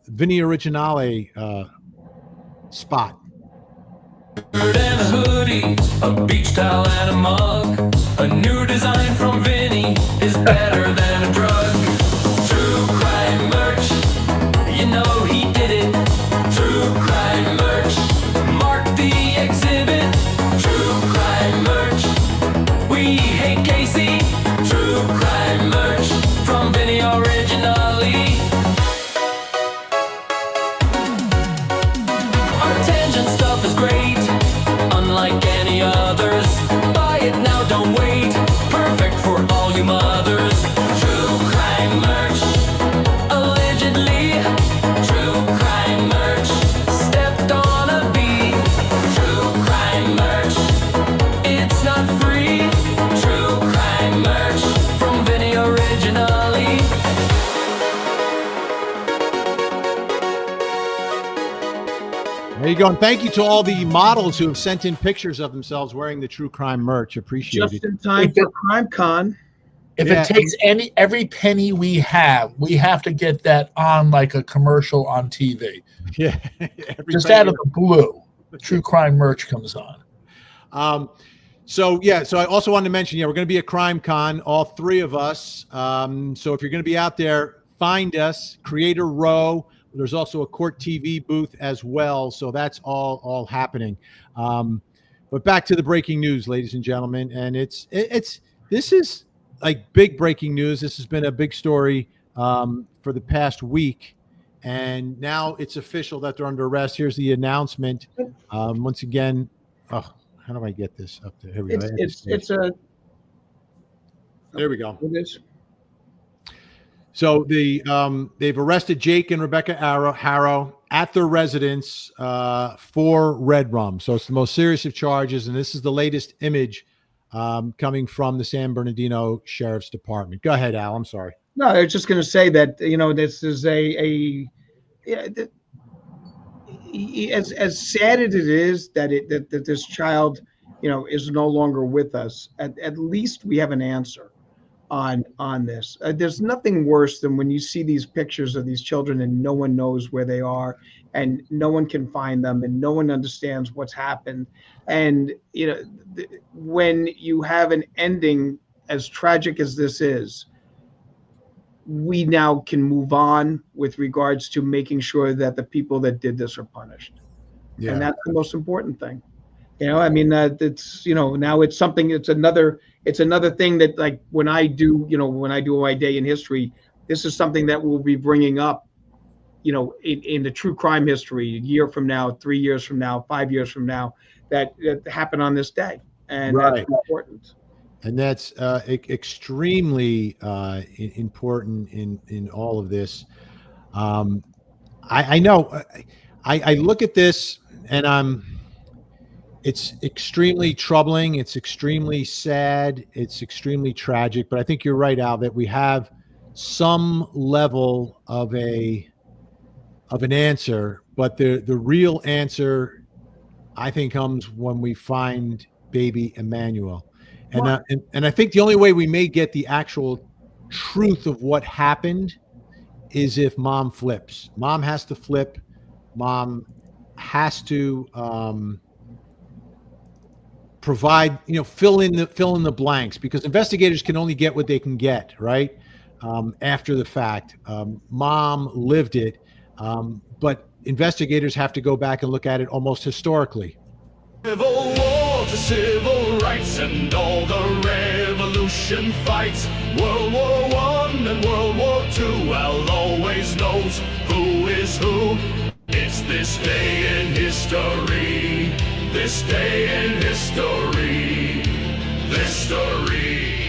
Vinny Originale spot. And a hoodie, a beach towel and a mug. A new design from Vinny is better than a drug. True crime merch, you know he did it. True crime merch, mark the exhibit. True crime merch, we hate Casey. True crime merch from Vinny Originale. Our tangent stuff is great, unlike any others. Buy it now, don't wait. Perfect for all you mothers. True crime merch, allegedly. True crime merch, stepped on a bee. True crime merch, it's not free. True crime merch from Vinny Originale. There you go. And thank you to all the models who have sent in pictures of themselves wearing the True Crime merch. Appreciate Just it. in time for Crime Con. If Yeah. it takes every penny we have to get that on like a commercial on TV. Yeah. Just out of the blue, True Crime merch comes on. So I also wanted to mention, we're going to be at Crime Con, all three of us. So if you're going to be out there, find us, Creator Row. There's also a Court TV booth as well. So that's all happening. But back to the breaking news, ladies and gentlemen. And this is like big breaking news. This has been a big story for the past week. And now it's official that they're under arrest. Here's the announcement. Once again, how do I get this up there? Here we go. There we go. It is. So they've arrested Jake and Rebecca Harrow at their residence for red rum. So it's the most serious of charges, and this is the latest image coming from the San Bernardino Sheriff's Department. Go ahead, Al. I'm sorry. No, I was just going to say that this is as sad as it is that this child is no longer with us. At least we have an answer on this. There's nothing worse than when you see these pictures of these children and no one knows where they are and no one can find them and no one understands what's happened. And when you have an ending as tragic as this is, we now can move on with regards to making sure that the people that did this are punished. Yeah. And that's the most important thing. It's now it's something. It's another thing that, like, when I do my day in history, this is something that we'll be bringing up, in the true crime history, a year from now, 3 years from now, 5 years from now, that happened on this day, and Right. that's important. And that's extremely important in all of this. I know. I look at this and it's extremely troubling. It's extremely sad. It's extremely tragic. But I think you're right, Al, that we have some level of an answer. But the real answer, I think, comes when we find baby Emmanuel. And I think the only way we may get the actual truth of what happened is if mom flips. Mom has to flip. Mom has to provide, fill in the blanks, because investigators can only get what they can get, right? After the fact. Mom lived it, but investigators have to go back and look at it almost historically. Civil war to civil rights and all the revolution fights. World War I and World War II. Al always knows who is who. It's this day in history. This day in history.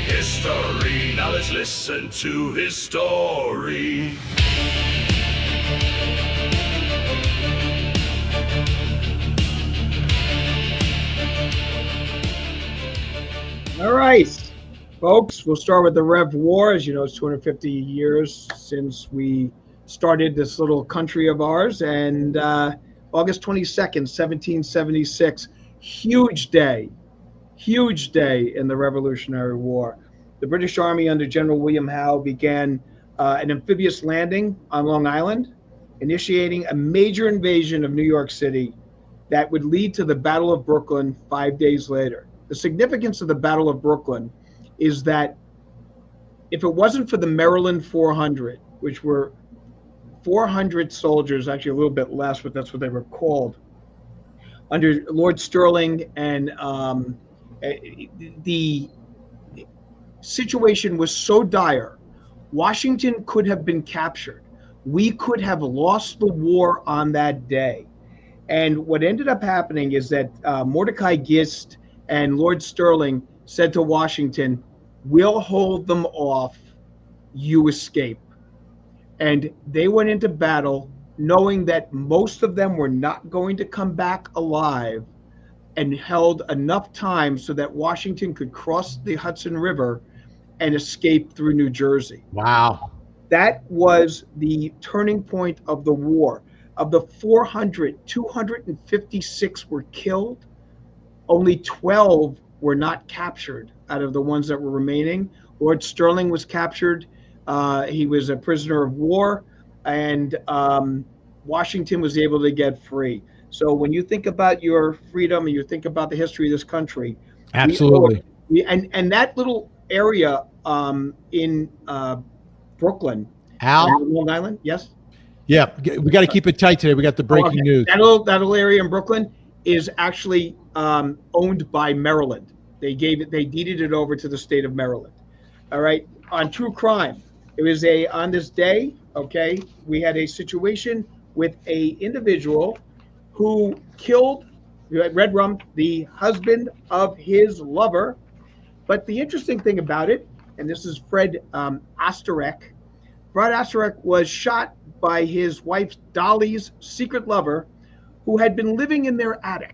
History. Now let's listen to his story. All right, folks, we'll start with the Rev War. As you know, it's 250 years since we started this little country of ours. And August 22nd, 1776, huge day in the Revolutionary War. The British Army under General William Howe began an amphibious landing on Long Island, initiating a major invasion of New York City that would lead to the Battle of Brooklyn 5 days later. The significance of the Battle of Brooklyn is that if it wasn't for the Maryland 400, which were 400 soldiers, actually a little bit less, but that's what they were called, under Lord Sterling, and the situation was so dire, Washington could have been captured. We could have lost the war on that day. And what ended up happening is that Mordecai Gist and Lord Sterling said to Washington, "We'll hold them off, you escape." And they went into battle knowing that most of them were not going to come back alive, and held enough time so that Washington could cross the Hudson River and escape through New Jersey. Wow. That was the turning point of the war. Of the 400, 256 were killed. Only 12 were not captured out of the ones that were remaining. Lord Sterling was captured. He was a prisoner of war, and Washington was able to get free. So when you think about your freedom and you think about the history of this country, Absolutely. and that little area in Brooklyn, Al? Long Island, yes? Yeah, we got to keep it tight today. We got the breaking news. That little area in Brooklyn is actually owned by Maryland. They deeded it over to the state of Maryland. All right. On true crime, it was on this day, okay, we had a situation with a individual who killed Red Rum, the husband of his lover. But the interesting thing about it, and this is Fred Osterek. Fred Osterek was shot by his wife Dolly's secret lover, who had been living in their attic.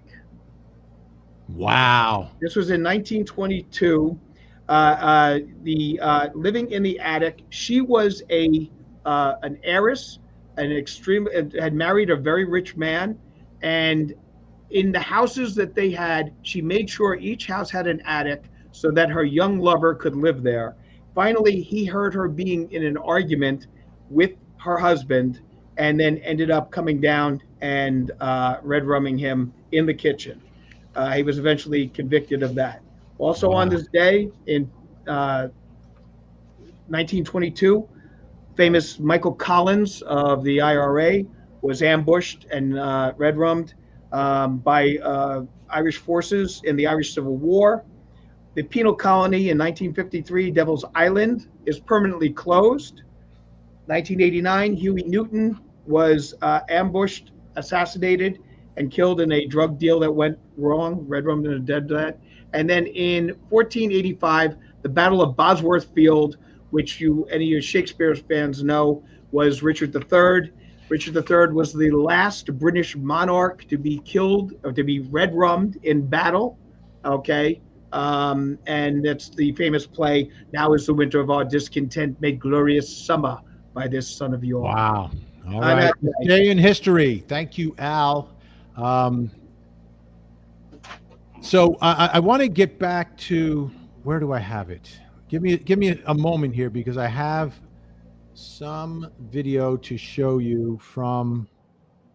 Wow. This was in 1922. Living in the attic. She was an heiress, had married a very rich man, and in the houses that they had, she made sure each house had an attic so that her young lover could live there. Finally, he heard her being in an argument with her husband, and then ended up coming down and red rumming him in the kitchen. He was eventually convicted of that. Also on this day in 1922, famous Michael Collins of the IRA was ambushed and red rummed by Irish forces in the Irish Civil War. The penal colony in 1953, Devil's Island, is permanently closed. 1989, Huey Newton was ambushed, assassinated, and killed in a drug deal that went wrong, red rummed and dead to that. And then in 1485, the Battle of Bosworth Field, which any of Shakespeare's fans know, was Richard III. Richard III was the last British monarch to be killed or to be red rummed in battle. Okay. And that's the famous play, "Now is the winter of our discontent, made glorious summer by this son of yours." Wow. All right. Day in history. Thank you, Al. So I want to get back to, where do I have it? Give me a moment here, because I have some video to show you from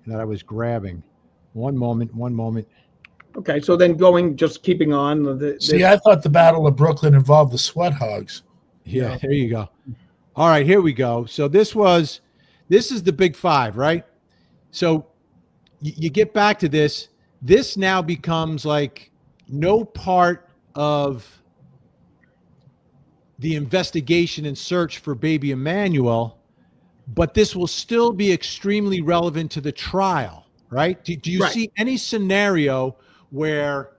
that I was grabbing. One moment. Okay, so then just keeping on. See, I thought the Battle of Brooklyn involved the sweat hogs. Yeah, there you go. All right, here we go. So this is the big five, right? So you get back to this. This now becomes like no part of the investigation and search for Baby Emmanuel, but this will still be extremely relevant to the trial, right? Do you see any scenario where,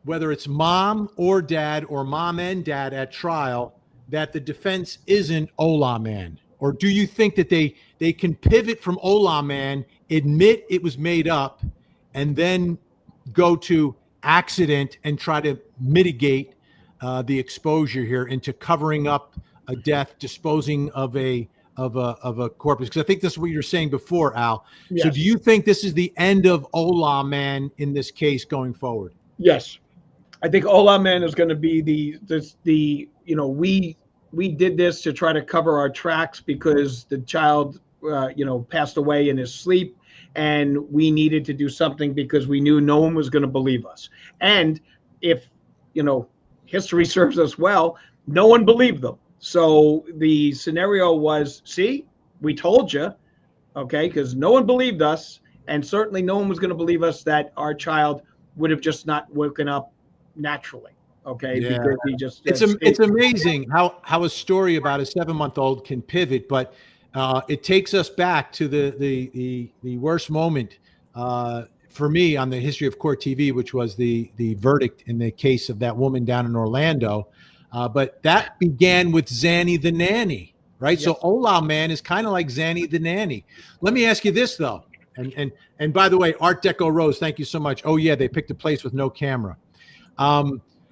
whether it's mom or dad or mom and dad at trial, that the defense isn't Hola Man? Or do you think that they can pivot from Hola Man, admit it was made up, and then go to accident and try to mitigate the exposure here into covering up a death, disposing of a corpus? Because I think this is what you were saying before, Al. So Yes. do you think this is the end of Hola Man in this case going forward? Yes. I think Hola Man is going to be the we did this to try to cover our tracks because the child passed away in his sleep, and we needed to do something because we knew no one was going to believe us. And if history serves us well, no one believed them. So the scenario was, see, we told you, okay, because no one believed us, and certainly no one was going to believe us that our child would have just not woken up naturally. Okay, Yeah. because he just It's amazing how a story about a 7-month-old can pivot, but it takes us back to the worst moment for me on the history of court TV, which was the verdict in the case of that woman down in Orlando. But that began with Zanny the nanny, right? Yes. So Hola Man is kind of like Zanny the nanny. Let me ask you this though, and by the way, Art Deco Rose, thank you so much. Oh yeah, they picked a place with no camera.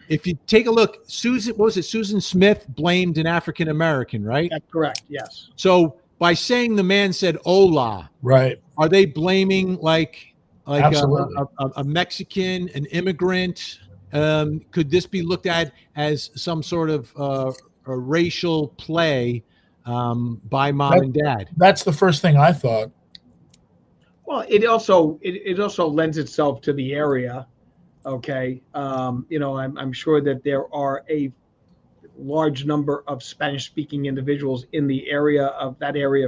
If you take a look, Susan Smith blamed an African American, right? That's correct. Yes. So by saying the man said "Hola," Right. are they blaming like Absolutely. a Mexican, an immigrant? Could this be looked at as some sort of a racial play by mom and dad? That's the first thing I thought. Well, it also lends itself to the area. Okay, I'm sure that there are a large number of Spanish-speaking individuals in the area of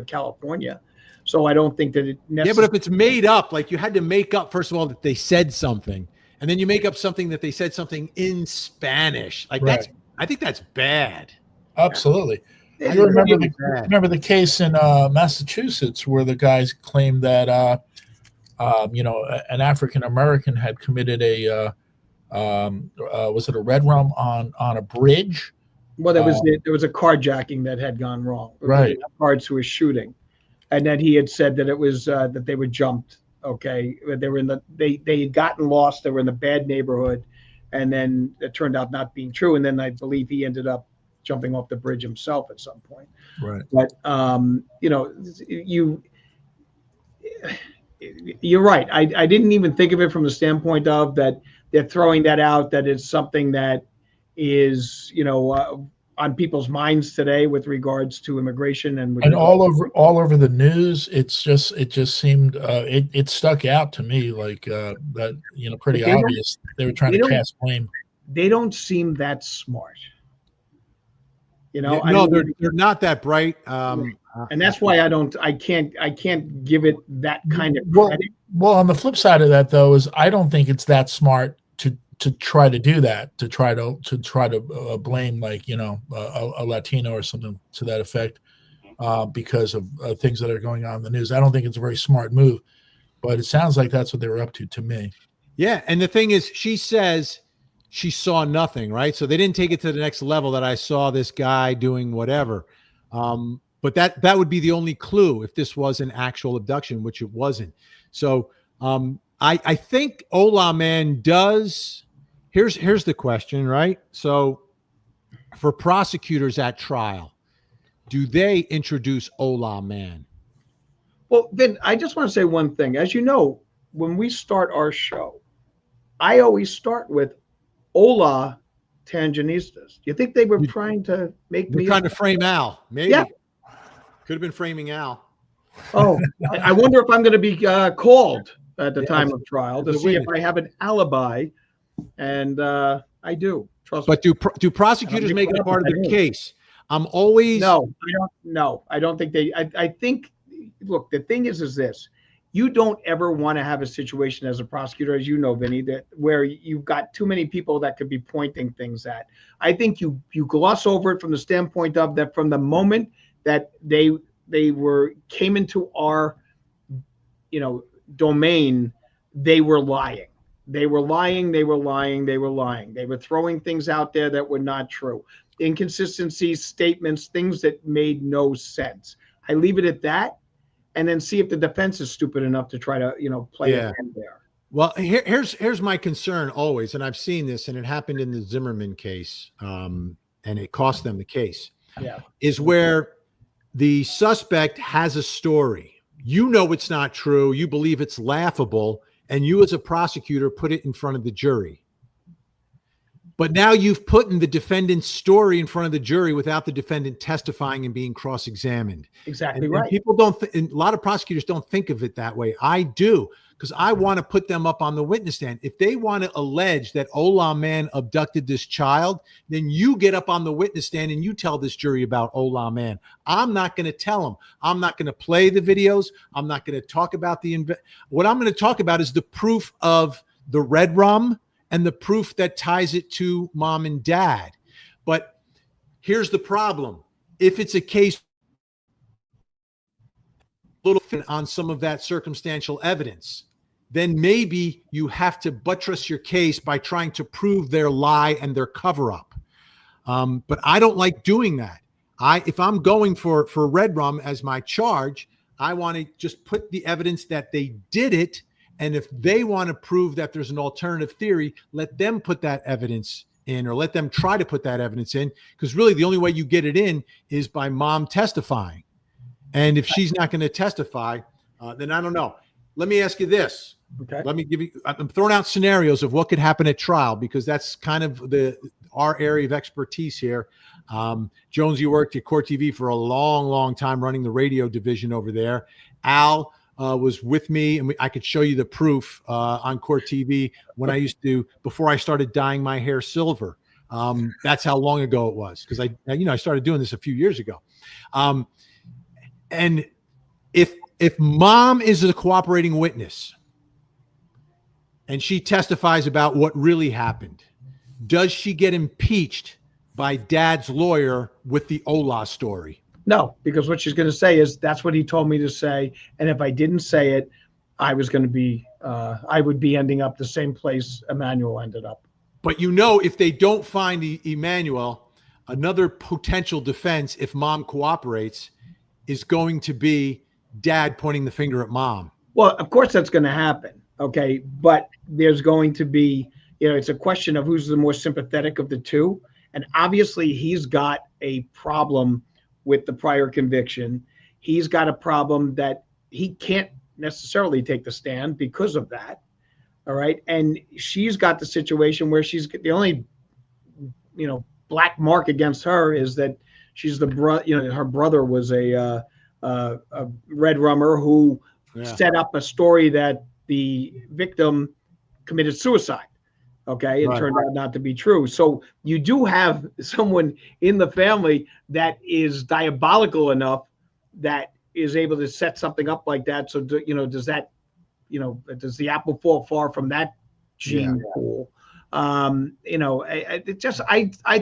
California. So I don't think that it Yeah, but if it's made up, like you had to make up, first of all, that they said something, and then you make up something that they said something in Spanish. Like Right. I think that's bad. Absolutely. Yeah, You remember bad. remember the case in Massachusetts where the guys claimed that an African American had committed was it a red rum on a bridge? Well, there was a carjacking that had gone wrong. Right. Cards who were shooting, and then he had said that it was that they were jumped. Okay, they were they had gotten lost. They were in a bad neighborhood, and then it turned out not being true. And then I believe he ended up jumping off the bridge himself at some point. Right. But you're right. I didn't even think of it from the standpoint of that they're throwing that out, that it's something that is on people's minds today with regards to immigration and all over the news. It just seemed it stuck out to me like that pretty obvious. They were trying to cast blame. They don't seem that smart. No, they're not that bright. And that's why I can't give it that kind of credit. Well, on the flip side of that, though, is I don't think it's that smart to try to do that, to try to blame like a Latino or something to that effect because of things that are going on in the news. I don't think it's a very smart move, but it sounds like that's what they were up to me. Yeah, and the thing is, she says she saw nothing, right? So they didn't take it to the next level that I saw this guy doing whatever. But that would be the only clue if this was an actual abduction, which it wasn't. So I think Hola Man does. Here's the question, right? So for prosecutors at trial, do they introduce Hola Man? Well, Vin, I just want to say one thing. As you know, when we start our show, I always start with Hola Tanginistas. Do you think they were trying to make me trying to frame Al? Maybe. Yeah. Could have been framing Al. Oh, I wonder if I'm going to be called at the time of trial to see if I have an alibi, and I do. Trust me. But do prosecutors make it a part of their case? I'm always No, I don't think they. I think. Look, the thing is this: you don't ever want to have a situation as a prosecutor, as you know, Vinny, that where you've got too many people that could be pointing things at. I think you gloss over it from the standpoint of that from the moment that they came into our domain, they were lying. They were lying. They were throwing things out there that were not true. Inconsistencies, statements, things that made no sense. I leave it at that, and then see if the defense is stupid enough to try to play it in there. Well, here's my concern always, and I've seen this, and it happened in the Zimmerman case, and it cost them the case. Yeah. Is where the suspect has a story. You know it's not true. You believe it's laughable, and you as a prosecutor put it in front of the jury. But now you've put in the defendant's story in front of the jury without the defendant testifying and being cross-examined. Exactly And right. people don't, and a lot of prosecutors don't think of it that way. I do, because I want to put them up on the witness stand. If they want to allege that Hola Man abducted this child, then you get up on the witness stand and you tell this jury about Hola Man. I'm not going to tell them. I'm not going to play the videos. I'm not going to talk about what I'm going to talk about is the proof of the red rum and the proof that ties it to mom and dad. But here's the problem. If it's a case little on some of that circumstantial evidence, then maybe you have to buttress your case by trying to prove their lie and their cover up. But I don't like doing that. If I'm going for red rum as my charge, I want to just put the evidence that they did it. And if they want to prove that there's an alternative theory, let them put that evidence in, or let them try to put that evidence in, because really the only way you get it in is by mom testifying. And if she's not going to testify, then I don't know. Let me ask you this. Okay. Let me give you, I'm throwing out scenarios of what could happen at trial, because that's kind of our area of expertise here. Jones, you worked at Court TV for a long, long time running the radio division over there. Al was with me, and I could show you the proof on Court TV when I used to, before I started dyeing my hair silver. That's how long ago it was, because I started doing this a few years ago. And if mom is a cooperating witness and she testifies about what really happened, does she get impeached by dad's lawyer with the Hola story? No, because what she's going to say is that's what he told me to say. And if I didn't say it, I was going to be, I would be ending up the same place Emmanuel ended up. But if they don't find Emmanuel, another potential defense, if mom cooperates, is going to be dad pointing the finger at mom. Well, of course that's going to happen. Okay. But there's going to be, it's a question of who's the more sympathetic of the two. And obviously he's got a problem with the prior conviction. He's got a problem that he can't necessarily take the stand because of that. All right. And she's got the situation where she's the only, black mark against her is that she's the brother, her brother was a red rummer who set up a story that the victim committed suicide. Okay. It turned out not to be true. So you do have someone in the family that is diabolical enough that is able to set something up like that. So, does that, does the apple fall far from that gene pool? I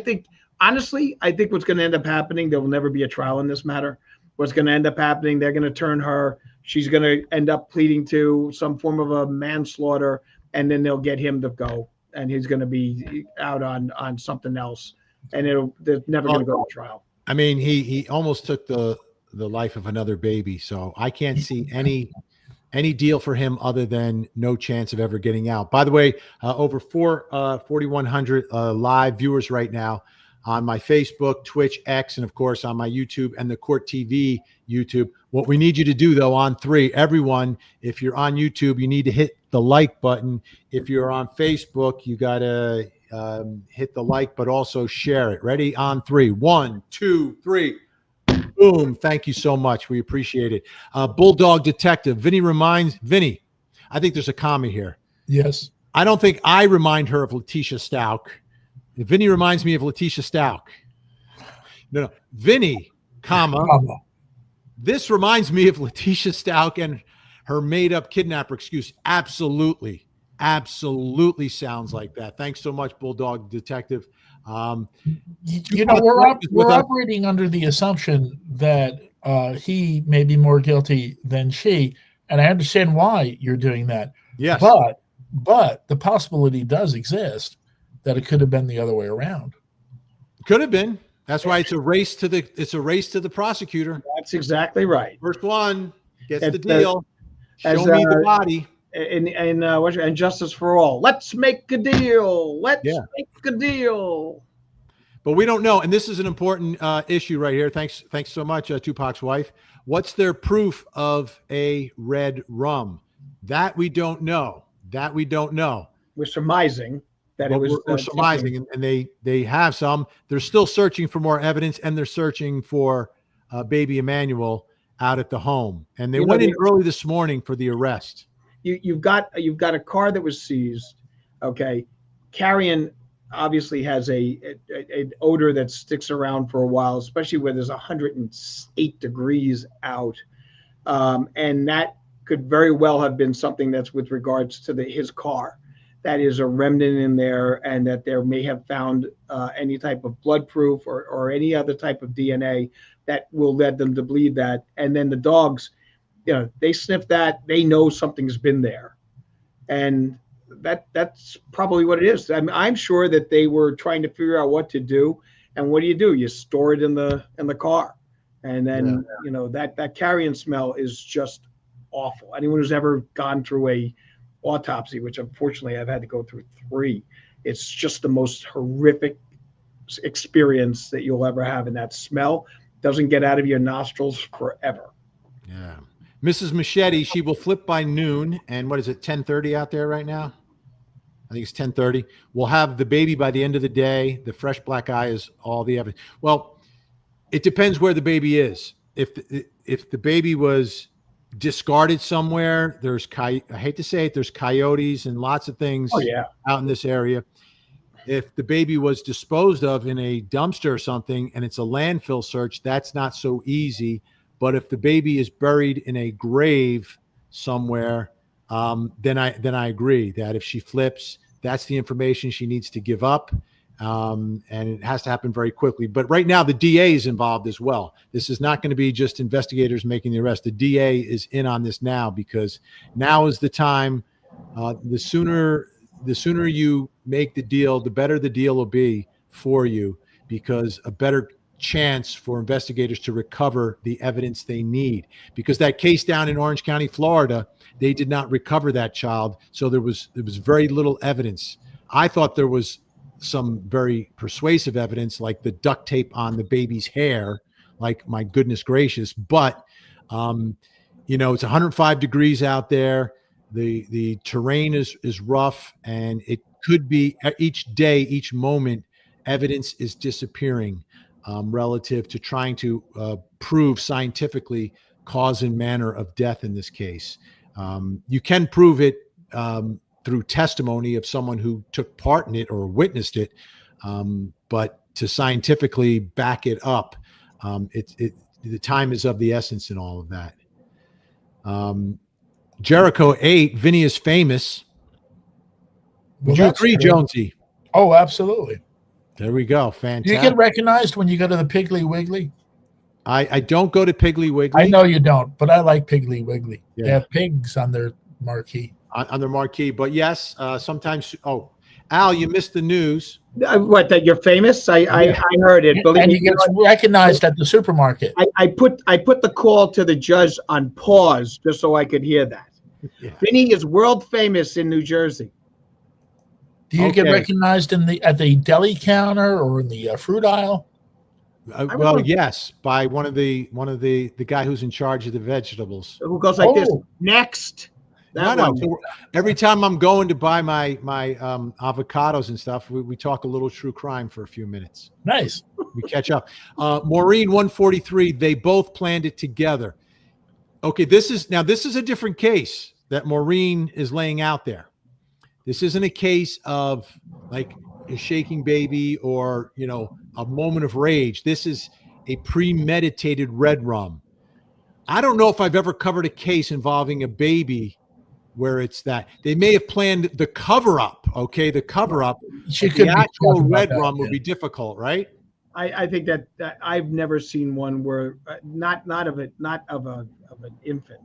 think, honestly, I think what's going to end up happening, there will never be a trial in this matter. What's going to end up happening, they're going to turn her, she's going to end up pleading to some form of a manslaughter, and then they'll get him to go. And he's going to be out on something else, and they're never going to go to trial. I mean, he almost took the life of another baby, so I can't see any deal for him other than no chance of ever getting out. By the way, over 4,100 live viewers right now on my Facebook, Twitch, X, and of course on my YouTube and the Court TV YouTube. What we need you to do, though, on three, everyone, if you're on YouTube, you need to hit the like button. If you're on Facebook, you got to hit the like, but also share it. Ready? On three. 1, 2, 3. Boom. Thank you so much. We appreciate it. Bulldog Detective. Vinny, I think there's a comma here. Yes. I don't think I remind her of Letitia Stout. Vinny reminds me of Letitia Stout. No. Vinny, comma. This reminds me of Letitia Stout and her made-up kidnapper excuse. Absolutely sounds like that. Thanks so much, Bulldog Detective. We're operating under the assumption that he may be more guilty than she, and I understand why you're doing that. Yes, but the possibility does exist that it could have been the other way around. Could have been. That's why it's a race to the prosecutor. That's exactly right. First one gets the deal. Show me the body. and justice for all. Let's make a deal. Let's Yeah. make a deal. But we don't know, and this is an important issue right here. Thanks so much, Tupac's wife. What's their proof of a red rum? That we don't know. We're surmising that But it was. we're surmising, and they have some. They're still searching for more evidence, and they're searching for Baby Emmanuel out at the home. And they went in early this morning for the arrest. You've got a car that was seized. Okay, carrion obviously has an odor that sticks around for a while, especially where there's 108 degrees out, and that could very well have been something that's with regards to his car. That is a remnant in there, and that there may have found any type of blood proof or any other type of DNA that will lead them to believe that. And then the dogs, they sniff that, they know something's been there, and that's probably what it is. I'm sure that they were trying to figure out what to do, and what do? You store it in the car, and then that carrion smell is just awful. Anyone who's ever gone through a autopsy, which unfortunately I've had to go through 3, it's just the most horrific experience that you'll ever have, and that smell doesn't get out of your nostrils forever. Yeah. Mrs. Machete, she will flip by noon, and what is it, 10:30 out there right now? I think it's 10:30. We'll have the baby by the end of the day. The fresh black eye is all the evidence. Well, it depends where the baby is. If the baby was discarded somewhere, I hate to say it, there's coyotes and lots of things out in this area. If the baby was disposed of in a dumpster or something and it's a landfill search, that's not so easy. But if the baby is buried in a grave somewhere, then I agree that if she flips, that's the information she needs to give up. And it has to happen very quickly. But right now, the DA is involved as well. This is not going to be just investigators making the arrest. The DA is in on this now, because now is the time. The sooner you make the deal, the better the deal will be for you, because a better chance for investigators to recover the evidence they need. Because that case down in Orange County, Florida, they did not recover that child. So there was very little evidence. I thought there was some very persuasive evidence, like the duct tape on the baby's hair, like, my goodness gracious. But it's 105 degrees out there. The terrain is rough, and it could be each day, each moment, evidence is disappearing relative to trying to prove scientifically cause and manner of death in this case. You can prove it through testimony of someone who took part in it or witnessed it. But to scientifically back it up, the time is of the essence in all of that. Jericho 8, Vinny is famous. Would you agree, Jonesy? Oh, absolutely. There we go. Do Fantastic. you get recognized when you go to the Piggly Wiggly? I don't go to Piggly Wiggly. I know you don't, but I like Piggly Wiggly. Yeah. They have pigs on their marquee. On their marquee. But yes, sometimes. Oh, Al, you missed the news. What, that you're famous? I heard it. And he gets recognized at the supermarket. I put the call to the judge on pause just so I could hear that. Yeah. Vinny is world famous in New Jersey. Do you get recognized at the deli counter or in the fruit aisle? Well, yes, by one of the guy who's in charge of the vegetables. Who goes like this? Next. No. So every time I'm going to buy my avocados and stuff, we talk a little true crime for a few minutes. Nice. We catch up. Maureen 143. They both planned it together. Okay, this is a different case that Maureen is laying out there. This isn't a case of like a shaking baby or a moment of rage. This is a premeditated red rum. I don't know if I've ever covered a case involving a baby where it's that. They may have planned the cover up. Okay, the cover up. The actual red rum would be difficult, right? I think that I've never seen one where not of an infant.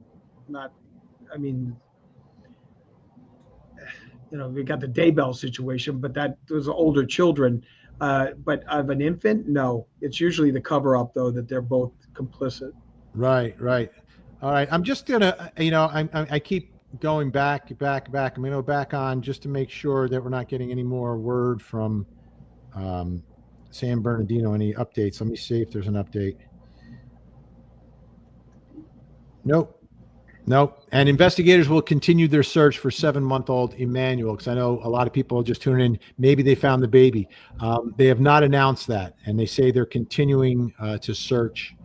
We got the Daybell situation, but that was older children. But of an infant, no. It's usually the cover up, though, that they're both complicit. Right. All right. I'm just gonna, I keep going back. I'm going to go back on just to make sure that we're not getting any more word from San Bernardino. Any updates? Let me see if there's an update. Nope. Nope. And investigators will continue their search for 7-month-old Emmanuel, because I know a lot of people just tuning in. Maybe they found the baby. They have not announced that, and they say they're continuing to search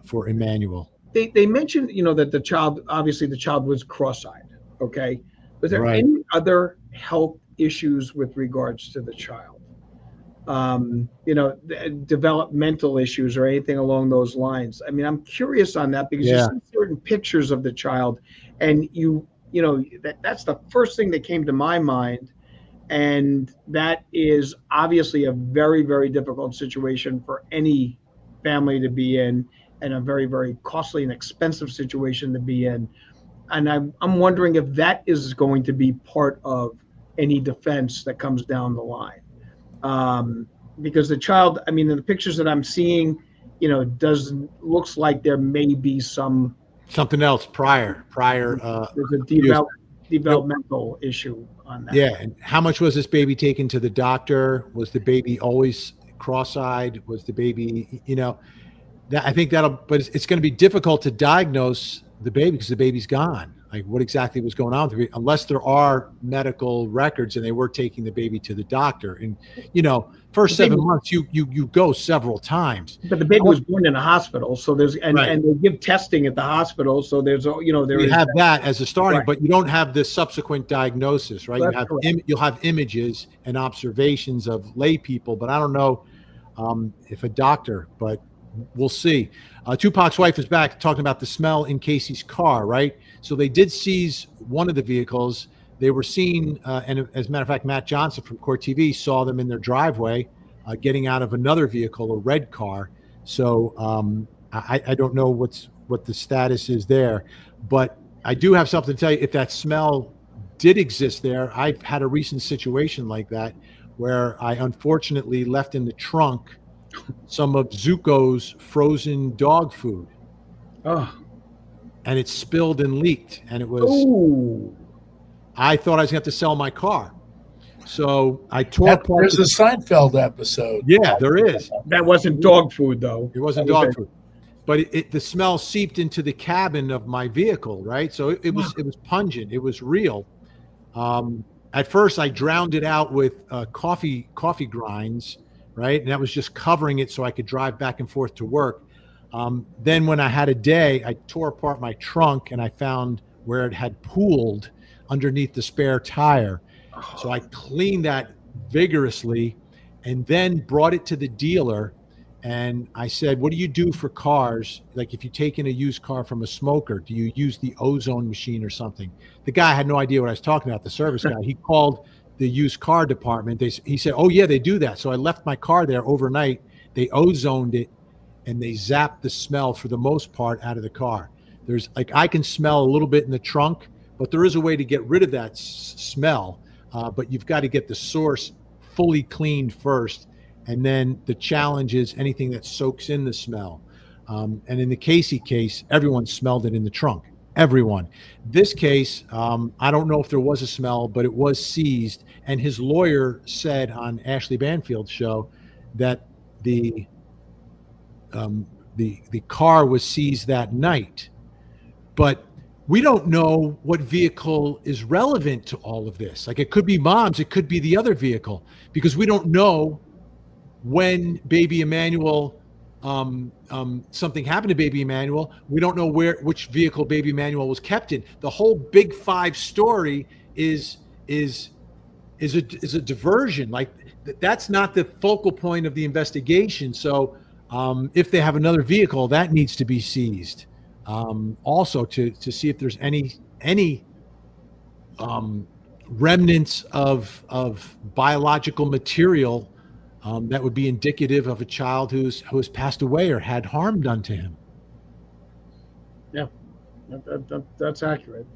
for Emmanuel. They mentioned, that the child was cross-eyed. Okay. Was there Right. any other health issues with regards to the child? Developmental issues or anything along those lines. I mean, I'm curious on that because you Yeah. see certain pictures of the child, and that's the first thing that came to my mind. And that is obviously a very, very difficult situation for any family to be in, and a very, very costly and expensive situation to be in. And I'm wondering if that is going to be part of any defense that comes down the line. Because the child, I mean, in the pictures that I'm seeing, looks like there may be Something else prior. There's a abuse. developmental issue on that. Yeah. And how much was this baby taken to the doctor? Was the baby always cross-eyed? Was the baby, I think but it's going to be difficult to diagnose the baby because the baby's gone. Like, what exactly was going on with the baby, unless there are medical records and they were taking the baby to the doctor. And, first 7 months, you go several times. But the baby was born in a hospital, so and they give testing at the hospital, so there's you have that as a starting, right. But you don't have the subsequent diagnosis, right? That's You'll have images and observations of lay people, but I don't know if a doctor, but we'll see. Tupac's wife is back talking about the smell in Casey's car, right? So they did seize one of the vehicles. They were seen, and as a matter of fact, Matt Johnson from Court TV saw them in their driveway getting out of another vehicle, a red car. So I don't know what the status is there, but I do have something to tell you. If that smell did exist there, I've had a recent situation like that where I unfortunately left in the trunk some of Zuko's frozen dog food. Oh. And it spilled and leaked, and it was. Ooh. I thought I was going to have to sell my car, so I tore apart. There's a Seinfeld episode. Yeah, there is. That wasn't dog food, though. It wasn't dog food, but the smell seeped into the cabin of my vehicle, right? So it was pungent. It was real. At first, I drowned it out with coffee grinds, right? And that was just covering it so I could drive back and forth to work. Then when I had a day, I tore apart my trunk and I found where it had pooled underneath the spare tire. So I cleaned that vigorously and then brought it to the dealer. And I said, what do you do for cars? Like, if you take in a used car from a smoker, do you use the ozone machine or something? The guy had no idea what I was talking about, the service guy. He called the used car department. He said, oh yeah, they do that. So I left my car there overnight. They ozoned it and they zapped the smell for the most part out of the car. I can smell a little bit in the trunk, but there is a way to get rid of that smell. But you've got to get the source fully cleaned first. And then the challenge is anything that soaks in the smell. And in the Casey case, everyone smelled it in the trunk. Everyone. This case, I don't know if there was a smell, but it was seized. And his lawyer said on Ashley Banfield's show that the car was seized that night. But we don't know what vehicle is relevant to all of this. Like, it could be Mom's, it could be the other vehicle, because we don't know when Baby Emmanuel, something happened to Baby Emmanuel. We don't know which vehicle Baby Emmanuel was kept in. The whole Big Five story is a diversion. Like, that's not the focal point of the investigation. So if they have another vehicle, that needs to be seized. Also to see if there's any remnants of biological material that would be indicative of a child who has passed away or had harm done to him. Yeah, that's accurate.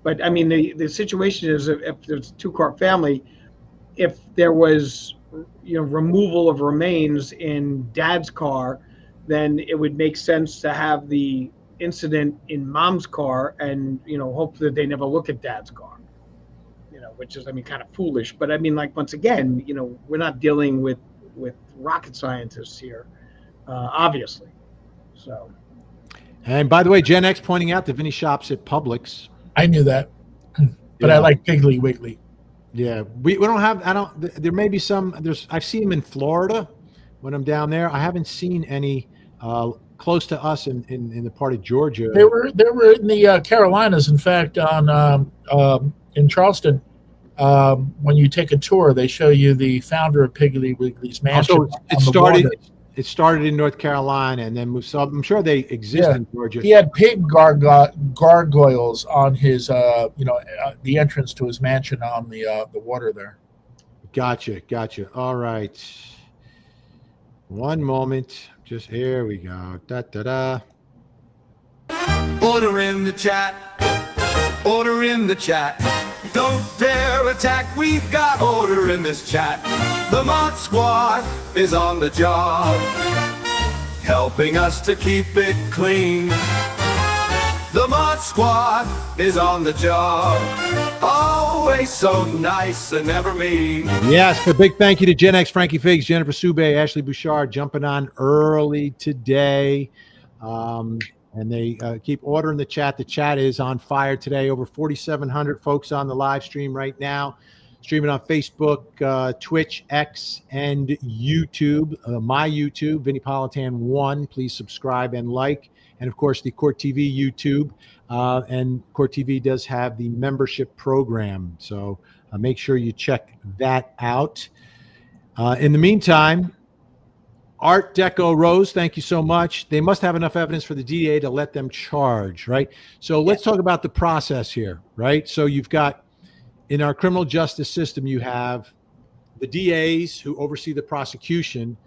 But I mean, the situation is, if there's a 2-car family, if there was removal of remains in Dad's car, then it would make sense to have the incident in mom's car and, hope that they never look at dad's car, which is, I mean, kind of foolish. But I mean, like, once again, we're not dealing with rocket scientists here, obviously. So. And by the way, Gen X pointing out that Vinny shops at Publix. I knew that, but I like Piggly Wiggly. Yeah, we don't have. There may be some. I've seen them in Florida when I'm down there. I haven't seen any close to us in the part of Georgia. They were in the Carolinas. In fact, in Charleston, when you take a tour, they show you the founder of Piggly Wiggly's mansion. It started in North Carolina and then moved. So I'm sure they exist in Georgia. He had pig gargoyles on his, the entrance to his mansion on the water there. Gotcha. All right. One moment. Just here we go. Order in the chat. Order in the chat. Don't dare attack. We've got order in this chat. The Mod Squad is on the job, helping us to keep it clean. The Mod Squad is on the job, always so nice and never mean. Yes, a big thank you to Gen X, Frankie Figs, Jennifer Soubey, Ashley Bouchard jumping on early today. And they keep ordering the chat. The chat is on fire today. Over 4,700 folks on the live stream right now. Streaming on Facebook, Twitch, X, and YouTube. My YouTube, Vinny Politan 1. Please subscribe and like. And, of course, the Court TV YouTube. And Court TV does have the membership program. So make sure you check that out. In the meantime, Art Deco Rose, thank you so much. They must have enough evidence for the DA to let them charge, right? So let's talk about the process here, right? So you've got, in our criminal justice system, you have the DAs who oversee the prosecution,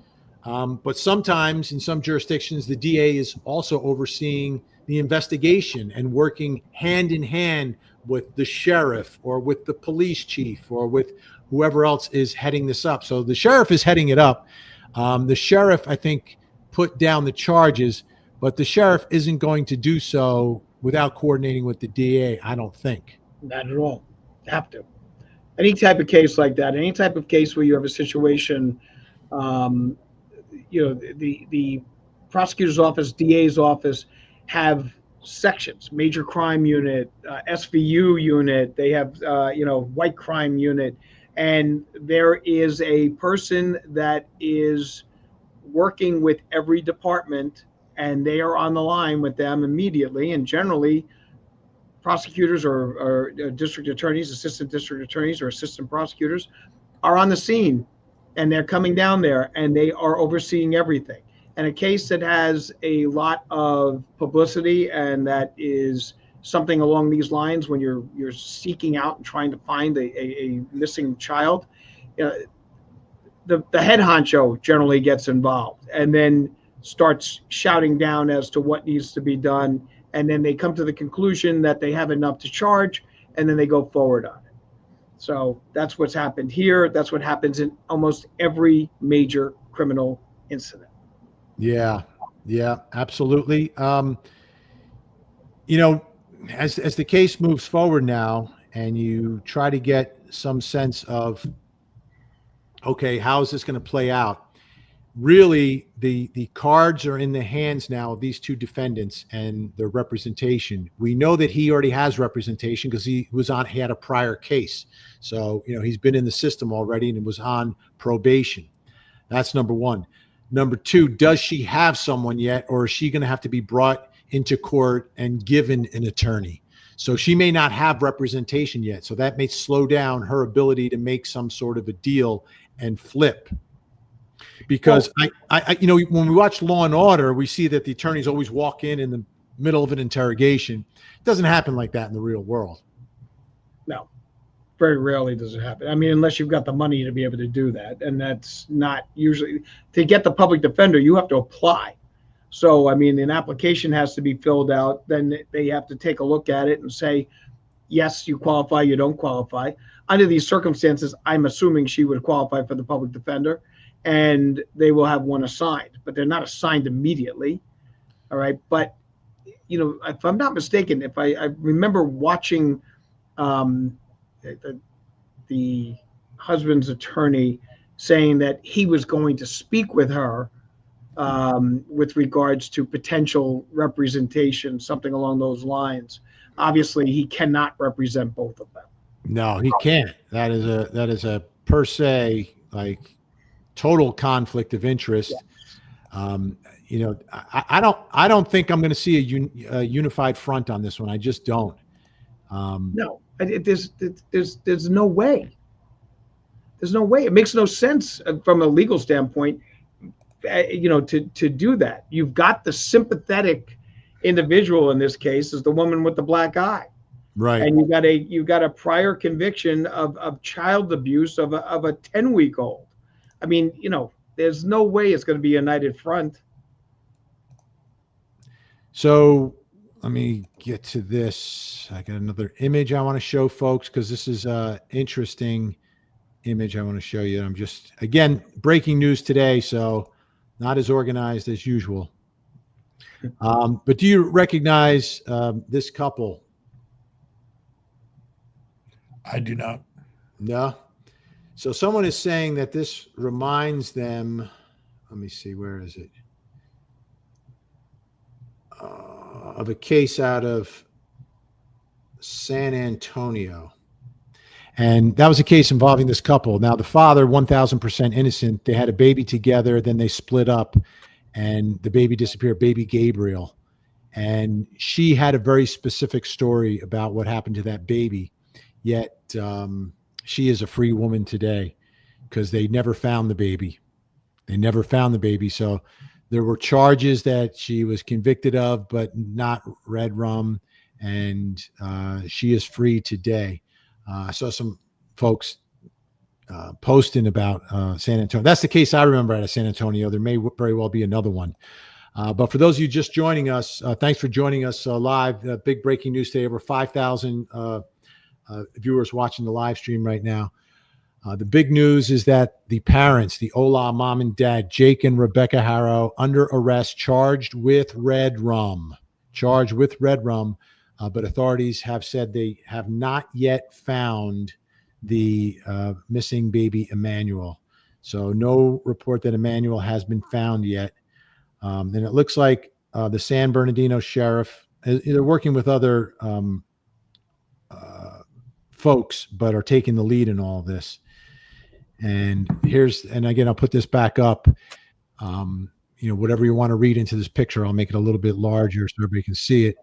but sometimes in some jurisdictions, the DA is also overseeing the investigation and working hand in hand with the sheriff or with the police chief or with whoever else is heading this up. So the sheriff is heading it up. The sheriff, I think, put down the charges, but the sheriff isn't going to do so without coordinating with the DA, I don't think. Not at all. Have to. Any type of case like that, any type of case where you have a situation, the prosecutor's office, DA's office have sections, major crime unit, SVU unit, they have, white crime unit. And there is a person that is working with every department, and they are on the line with them immediately. And generally, prosecutors or district attorneys, assistant district attorneys, or assistant prosecutors are on the scene, and they're coming down there, and they are overseeing everything. And a case that has a lot of publicity and that is something along these lines, when you're seeking out and trying to find a missing child, the head honcho generally gets involved and then starts shouting down as to what needs to be done, and then they come to the conclusion that they have enough to charge, and then they go forward on it. So that's what's happened here. That's what happens in almost every major criminal incident. Yeah, absolutely. As the case moves forward now, and you try to get some sense of, okay, how is this going to play out? Really, the cards are in the hands now of these two defendants and their representation. We know that he already has representation because he had a prior case. So, he's been in the system already and was on probation. That's number one. Number two, does she have someone yet, or is she going to have to be brought into court and given an attorney? So she may not have representation yet. So that may slow down her ability to make some sort of a deal and flip. Because when we watch Law and Order, we see that the attorneys always walk in the middle of an interrogation. It doesn't happen like that in the real world. No, very rarely does it happen. I mean, unless you've got the money to be able to do that. And that's not usually, to get the public defender, you have to apply. So, I mean, an application has to be filled out. Then they have to take a look at it and say, yes, you qualify, you don't qualify. Under these circumstances, I'm assuming she would qualify for the public defender, and they will have one assigned, but they're not assigned immediately. All right. But if I'm not mistaken, if I remember watching the husband's attorney saying that he was going to speak with her with regards to potential representation, something along those lines. Obviously, he cannot represent both of them. No, he can't. That is a per se like total conflict of interest. I don't think I'm going to see a unified front on this one. I just don't. No, there's no way. There's no way. It makes no sense from a legal standpoint, to do that. You've got the sympathetic individual in this case is the woman with the black eye, right? And you've got a prior conviction of child abuse of a 10-week-old. I mean, there's no way it's going to be a united front. So let me get to this. I got another image I want to show folks because this is an interesting image I want to show you. I'm just, again, breaking news today, so not as organized as usual. But do you recognize this couple? I do not. No. So someone is saying that this reminds them. Let me see. Where is it? Of a case out of San Antonio. And that was a case involving this couple. Now, the father, 1,000% innocent. They had a baby together. Then they split up and the baby disappeared, baby Gabriel. And she had a very specific story about what happened to that baby. Yet she is a free woman today because they never found the baby. They never found the baby. So there were charges that she was convicted of, but not red rum. And she is free today. I saw some folks posting about San Antonio. That's the case I remember out of San Antonio. There may very well be another one. But for those of you just joining us, thanks for joining us live. Big breaking news today. Over 5,000 viewers watching the live stream right now. The big news is that the parents, the Hola Mom and Dad, Jake and Rebecca Harrow, under arrest, charged with red rum. But authorities have said they have not yet found the missing baby Emmanuel. So no report that Emmanuel has been found yet. And it looks like the San Bernardino sheriff, they're working with other folks, but are taking the lead in all of this. And again, I'll put this back up. Whatever you want to read into this picture, I'll make it a little bit larger so everybody can see it.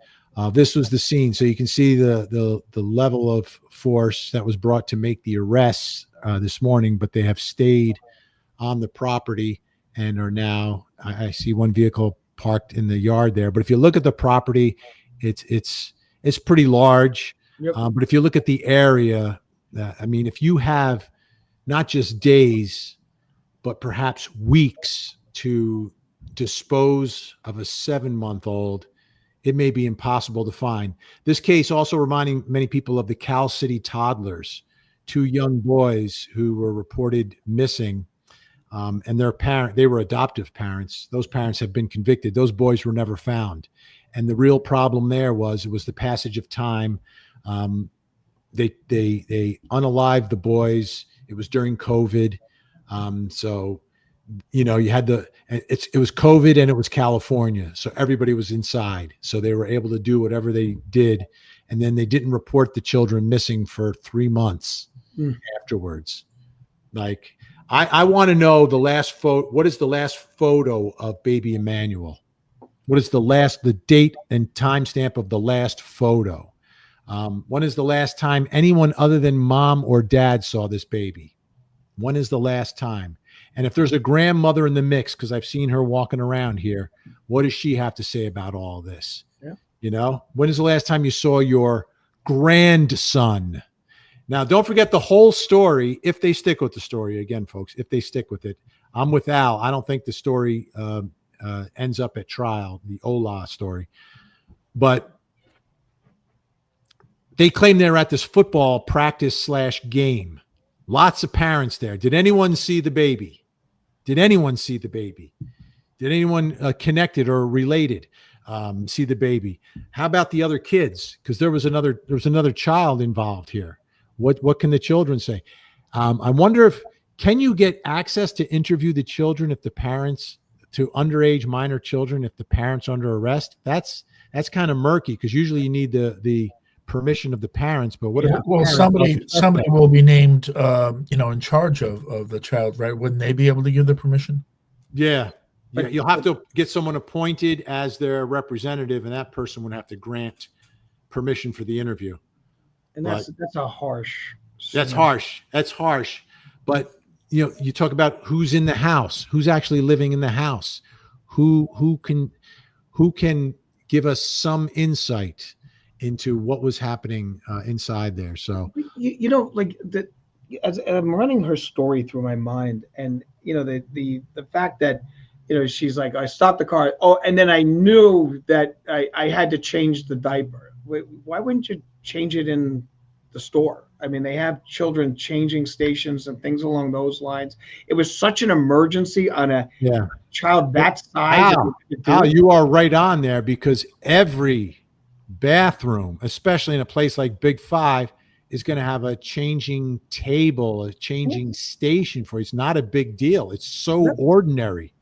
This was the scene. So you can see the level of force that was brought to make the arrests this morning, but they have stayed on the property and are now, I see one vehicle parked in the yard there. But if you look at the property, it's pretty large. Yep. But if you look at the area, if you have not just days, but perhaps weeks to dispose of a 7-month-old, it may be impossible to find. This case also reminding many people of the Cal City toddlers, 2 young boys who were reported missing, and they were adoptive parents. Those parents have been convicted. Those boys were never found. And the real problem there was the passage of time. They unalived the boys. It was during COVID. So you had it was COVID and it was California. So everybody was inside. So they were able to do whatever they did. And then they didn't report the children missing for 3 months afterwards. Like, I want to know the last photo. What is the last photo of baby Emmanuel? What is the date and timestamp of the last photo? When is the last time anyone other than mom or dad saw this baby? When is the last time? And if there's a grandmother in the mix, because I've seen her walking around here, what does she have to say about all this? Yeah. When is the last time you saw your grandson? Now, don't forget the whole story. If they stick with the story, again, folks, if they stick with it, I'm with Al. I don't think the story ends up at trial, the Hola story. But they claim they're at this football practice / game. Lots of parents there. Did anyone see the baby? Did anyone connected or related? see the baby. How about the other kids? Because there was another child involved here. What can the children say? I wonder if can you get access to interview the children if the parents to underage minor children if the parents are under arrest? That's kind of murky because usually you need the permission of the parents. But what if the Well, parents- somebody will be named, in charge of the child, right? Wouldn't they be able to give the permission? Yeah. Yeah, you'll have to get someone appointed as their representative, and that person would have to grant permission for the interview. And that's a harsh. That's harsh. That's harsh. But you talk about who's in the house, who's actually living in the house, who can give us some insight into what was happening inside there. So like that, as I'm running her story through my mind, and the fact that she's like, I stopped the car. Oh, and then I knew that I had to change the diaper. Why wouldn't you change it in the store? I mean, they have children changing stations and things along those lines. It was such an emergency on a child that size. Al, you are right on there because every bathroom, especially in a place like Big Five, is going to have a changing table, a changing station for you. It's not a big deal. It's so ordinary.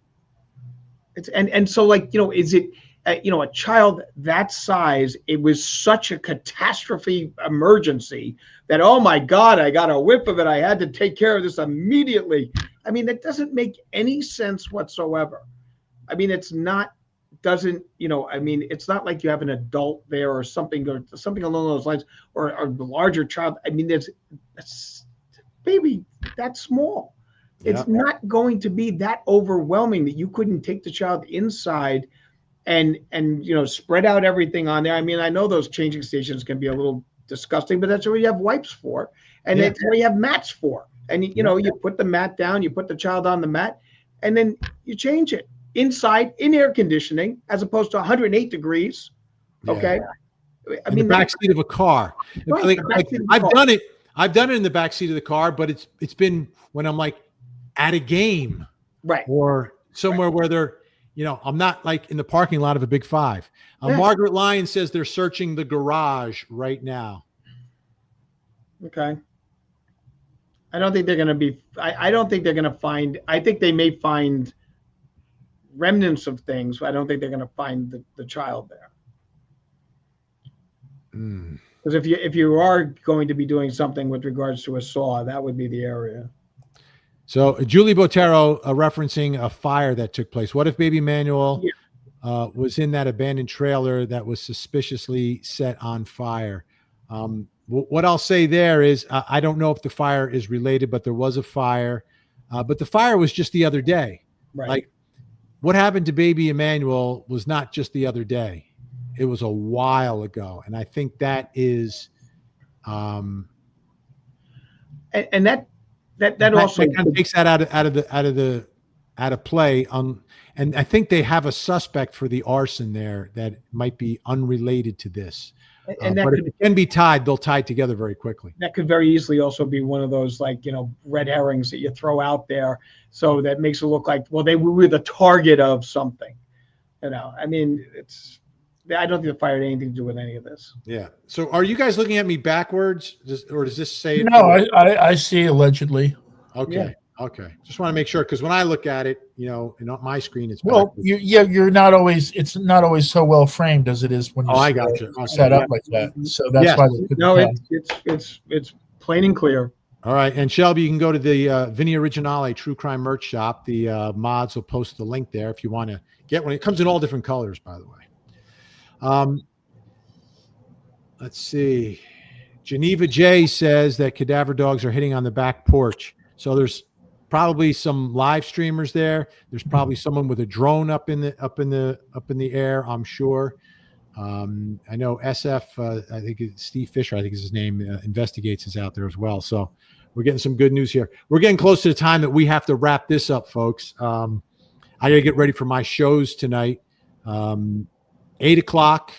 It's and so is it a child that size? It was such a catastrophe emergency that, oh my God, I got a whiff of it. I had to take care of this immediately. I mean, that doesn't make any sense whatsoever. I mean, it's not like you have an adult there or something along those lines, or a larger child. I mean, there's baby that small. It's not going to be that overwhelming that you couldn't take the child inside and spread out everything on there. I mean, I know those changing stations can be a little disgusting, but that's what you have wipes for, and that's what you have mats for. And you put the mat down, you put the child on the mat, and then you change it inside in air conditioning as opposed to 108 degrees. Okay. I mean, the backseat of a car. Right, I've done it. I've done it in the backseat of the car, but it's been when I'm like at a game, right, or somewhere where they're, I'm not like in the parking lot of a Big Five. Margaret Lyon says they're searching the garage right now. Okay. I don't think they're going to be. I don't think they're going to find. I think they may find remnants of things, but I don't think they're going to find the child there. Because if you are going to be doing something with regards to a saw, that would be the area. So Julie Botero referencing a fire that took place. What if Baby Emmanuel was in that abandoned trailer that was suspiciously set on fire? What I'll say there is I don't know if the fire is related, but there was a fire. But the fire was just the other day. Right. Like what happened to Baby Emmanuel was not just the other day. It was a while ago. And I think that is and that also kind of takes that out of play. And I think they have a suspect for the arson there that might be unrelated to this. And that but if it can be tied, they'll tie together very quickly. That could very easily also be one of those red herrings that you throw out there, so that makes it look like, well, they were the target of something. I mean, I don't think the fire had anything to do with any of this. Yeah. So are you guys looking at me backwards, or does this say? No, I see allegedly. Okay. Yeah. Okay. Just want to make sure, because when I look at it, and on my screen, it's well, you're not always. It's not always so well framed as it is when you I got you. Okay. Set up like that. So that's why. No, it's plain and clear. All right. And Shelby, you can go to the Vinny Originale True Crime merch shop. The mods will post the link there if you want to get one. It comes in all different colors, by the way. Let's see. Geneva J says that cadaver dogs are hitting on the back porch. So there's probably some live streamers there. There's probably someone with a drone up in the air, I'm sure. I know SF, I think it's Steve Fisher, I think is his name, Investigates is out there as well. So we're getting some good news here. We're getting close to the time that we have to wrap this up, folks. I got to get ready for my shows tonight. 8 o'clock,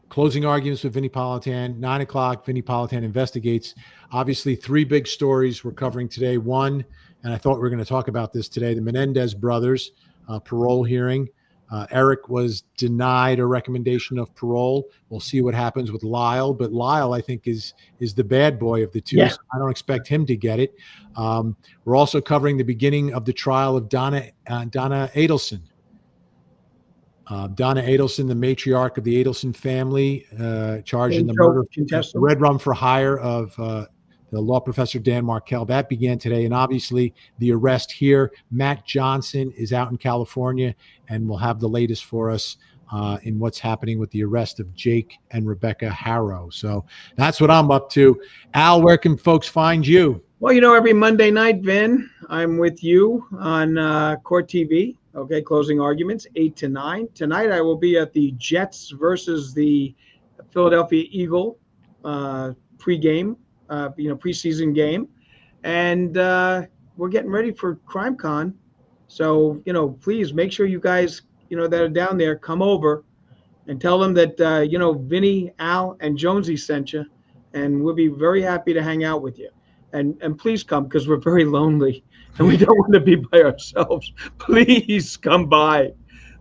Closing Arguments with Vinnie Politan. 9 o'clock, Vinnie Politan Investigates. Obviously, 3 big stories we're covering today. One, and I thought we were going to talk about this today, the Menendez brothers parole hearing. Eric was denied a recommendation of parole. We'll see what happens with Lyle, but Lyle, I think, is the bad boy of the two. Yeah. So I don't expect him to get it. We're also covering the beginning of the trial of Donna Adelson. Donna Adelson, the matriarch of the Adelson family, charged in the murder of Red Rum for hire of the law professor Dan Markell. That began today, and obviously the arrest here. Matt Johnson is out in California, and will have the latest for us in what's happening with the arrest of Jake and Rebecca Harrow. So that's what I'm up to. Al, where can folks find you? Well, every Monday night, Vin, I'm with you on Court TV. Okay, closing arguments, 8 to 9. Tonight, I will be at the Jets versus the Philadelphia Eagle preseason game. And we're getting ready for CrimeCon. So, please make sure you guys, that are down there, come over and tell them that, Vinny, Al, and Jonesy sent you. And we'll be very happy to hang out with you. And please come, because we're very lonely and we don't want to be by ourselves. Please come by.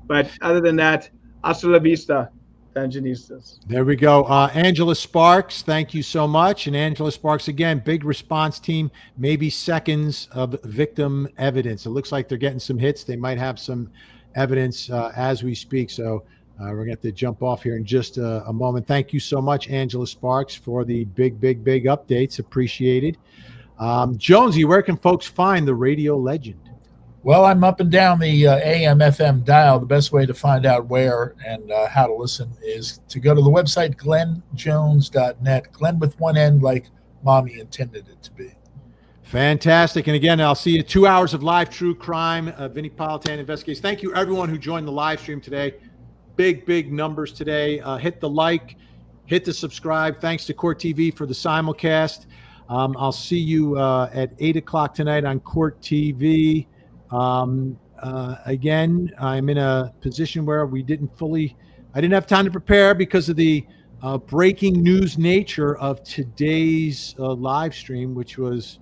But other than that, hasta la vista, Tanginistas. There we go. Angela Sparks, thank you so much. And Angela Sparks, again, big response team, maybe seconds of victim evidence. It looks like they're getting some hits. They might have some evidence as we speak. So we're going to have to jump off here in just a moment. Thank you so much, Angela Sparks, for the big updates. Appreciated. Jonesy, where can folks find the radio legend? Well, I'm up and down the AM FM dial. The best way to find out where and how to listen is to go to the website glennjones.net. Glenn with one N, like Mommy intended it to be. Fantastic. And again, I'll see you 2 hours of live true crime. Vinny Politan Investigates. Thank you, everyone who joined the live stream today. Big numbers today. Hit the like, hit the subscribe. Thanks to Court TV for the simulcast. I'll see you at 8 o'clock tonight on Court TV. Again, I'm in a position where I didn't have time to prepare because of the breaking news nature of today's live stream, which was,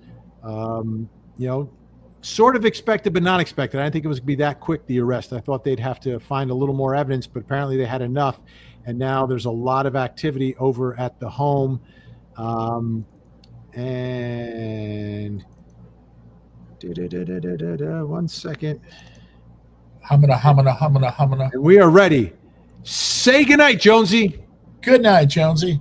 sort of expected, but not expected. I didn't think it was going to be that quick, the arrest. I thought they'd have to find a little more evidence, but apparently they had enough. And now there's a lot of activity over at the home. And 1 second. Hamina. And we are ready. Say goodnight, Jonesy. Good night, Jonesy.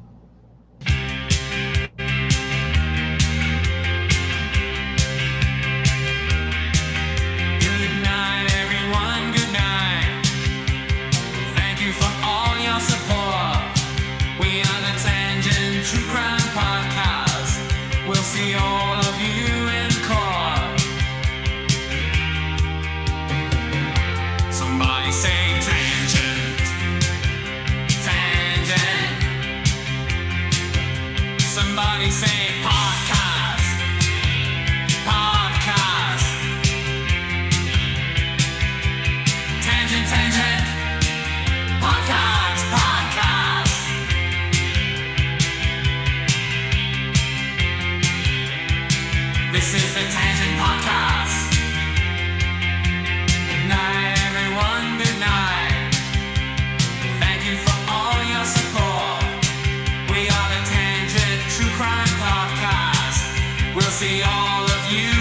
Somebody say podcast. Tangent. Podcast. This is the Tangent Podcast. Good night, everyone. Good night. Thank you for all your support. We are the Tangent True Crime Podcast. We'll see all of you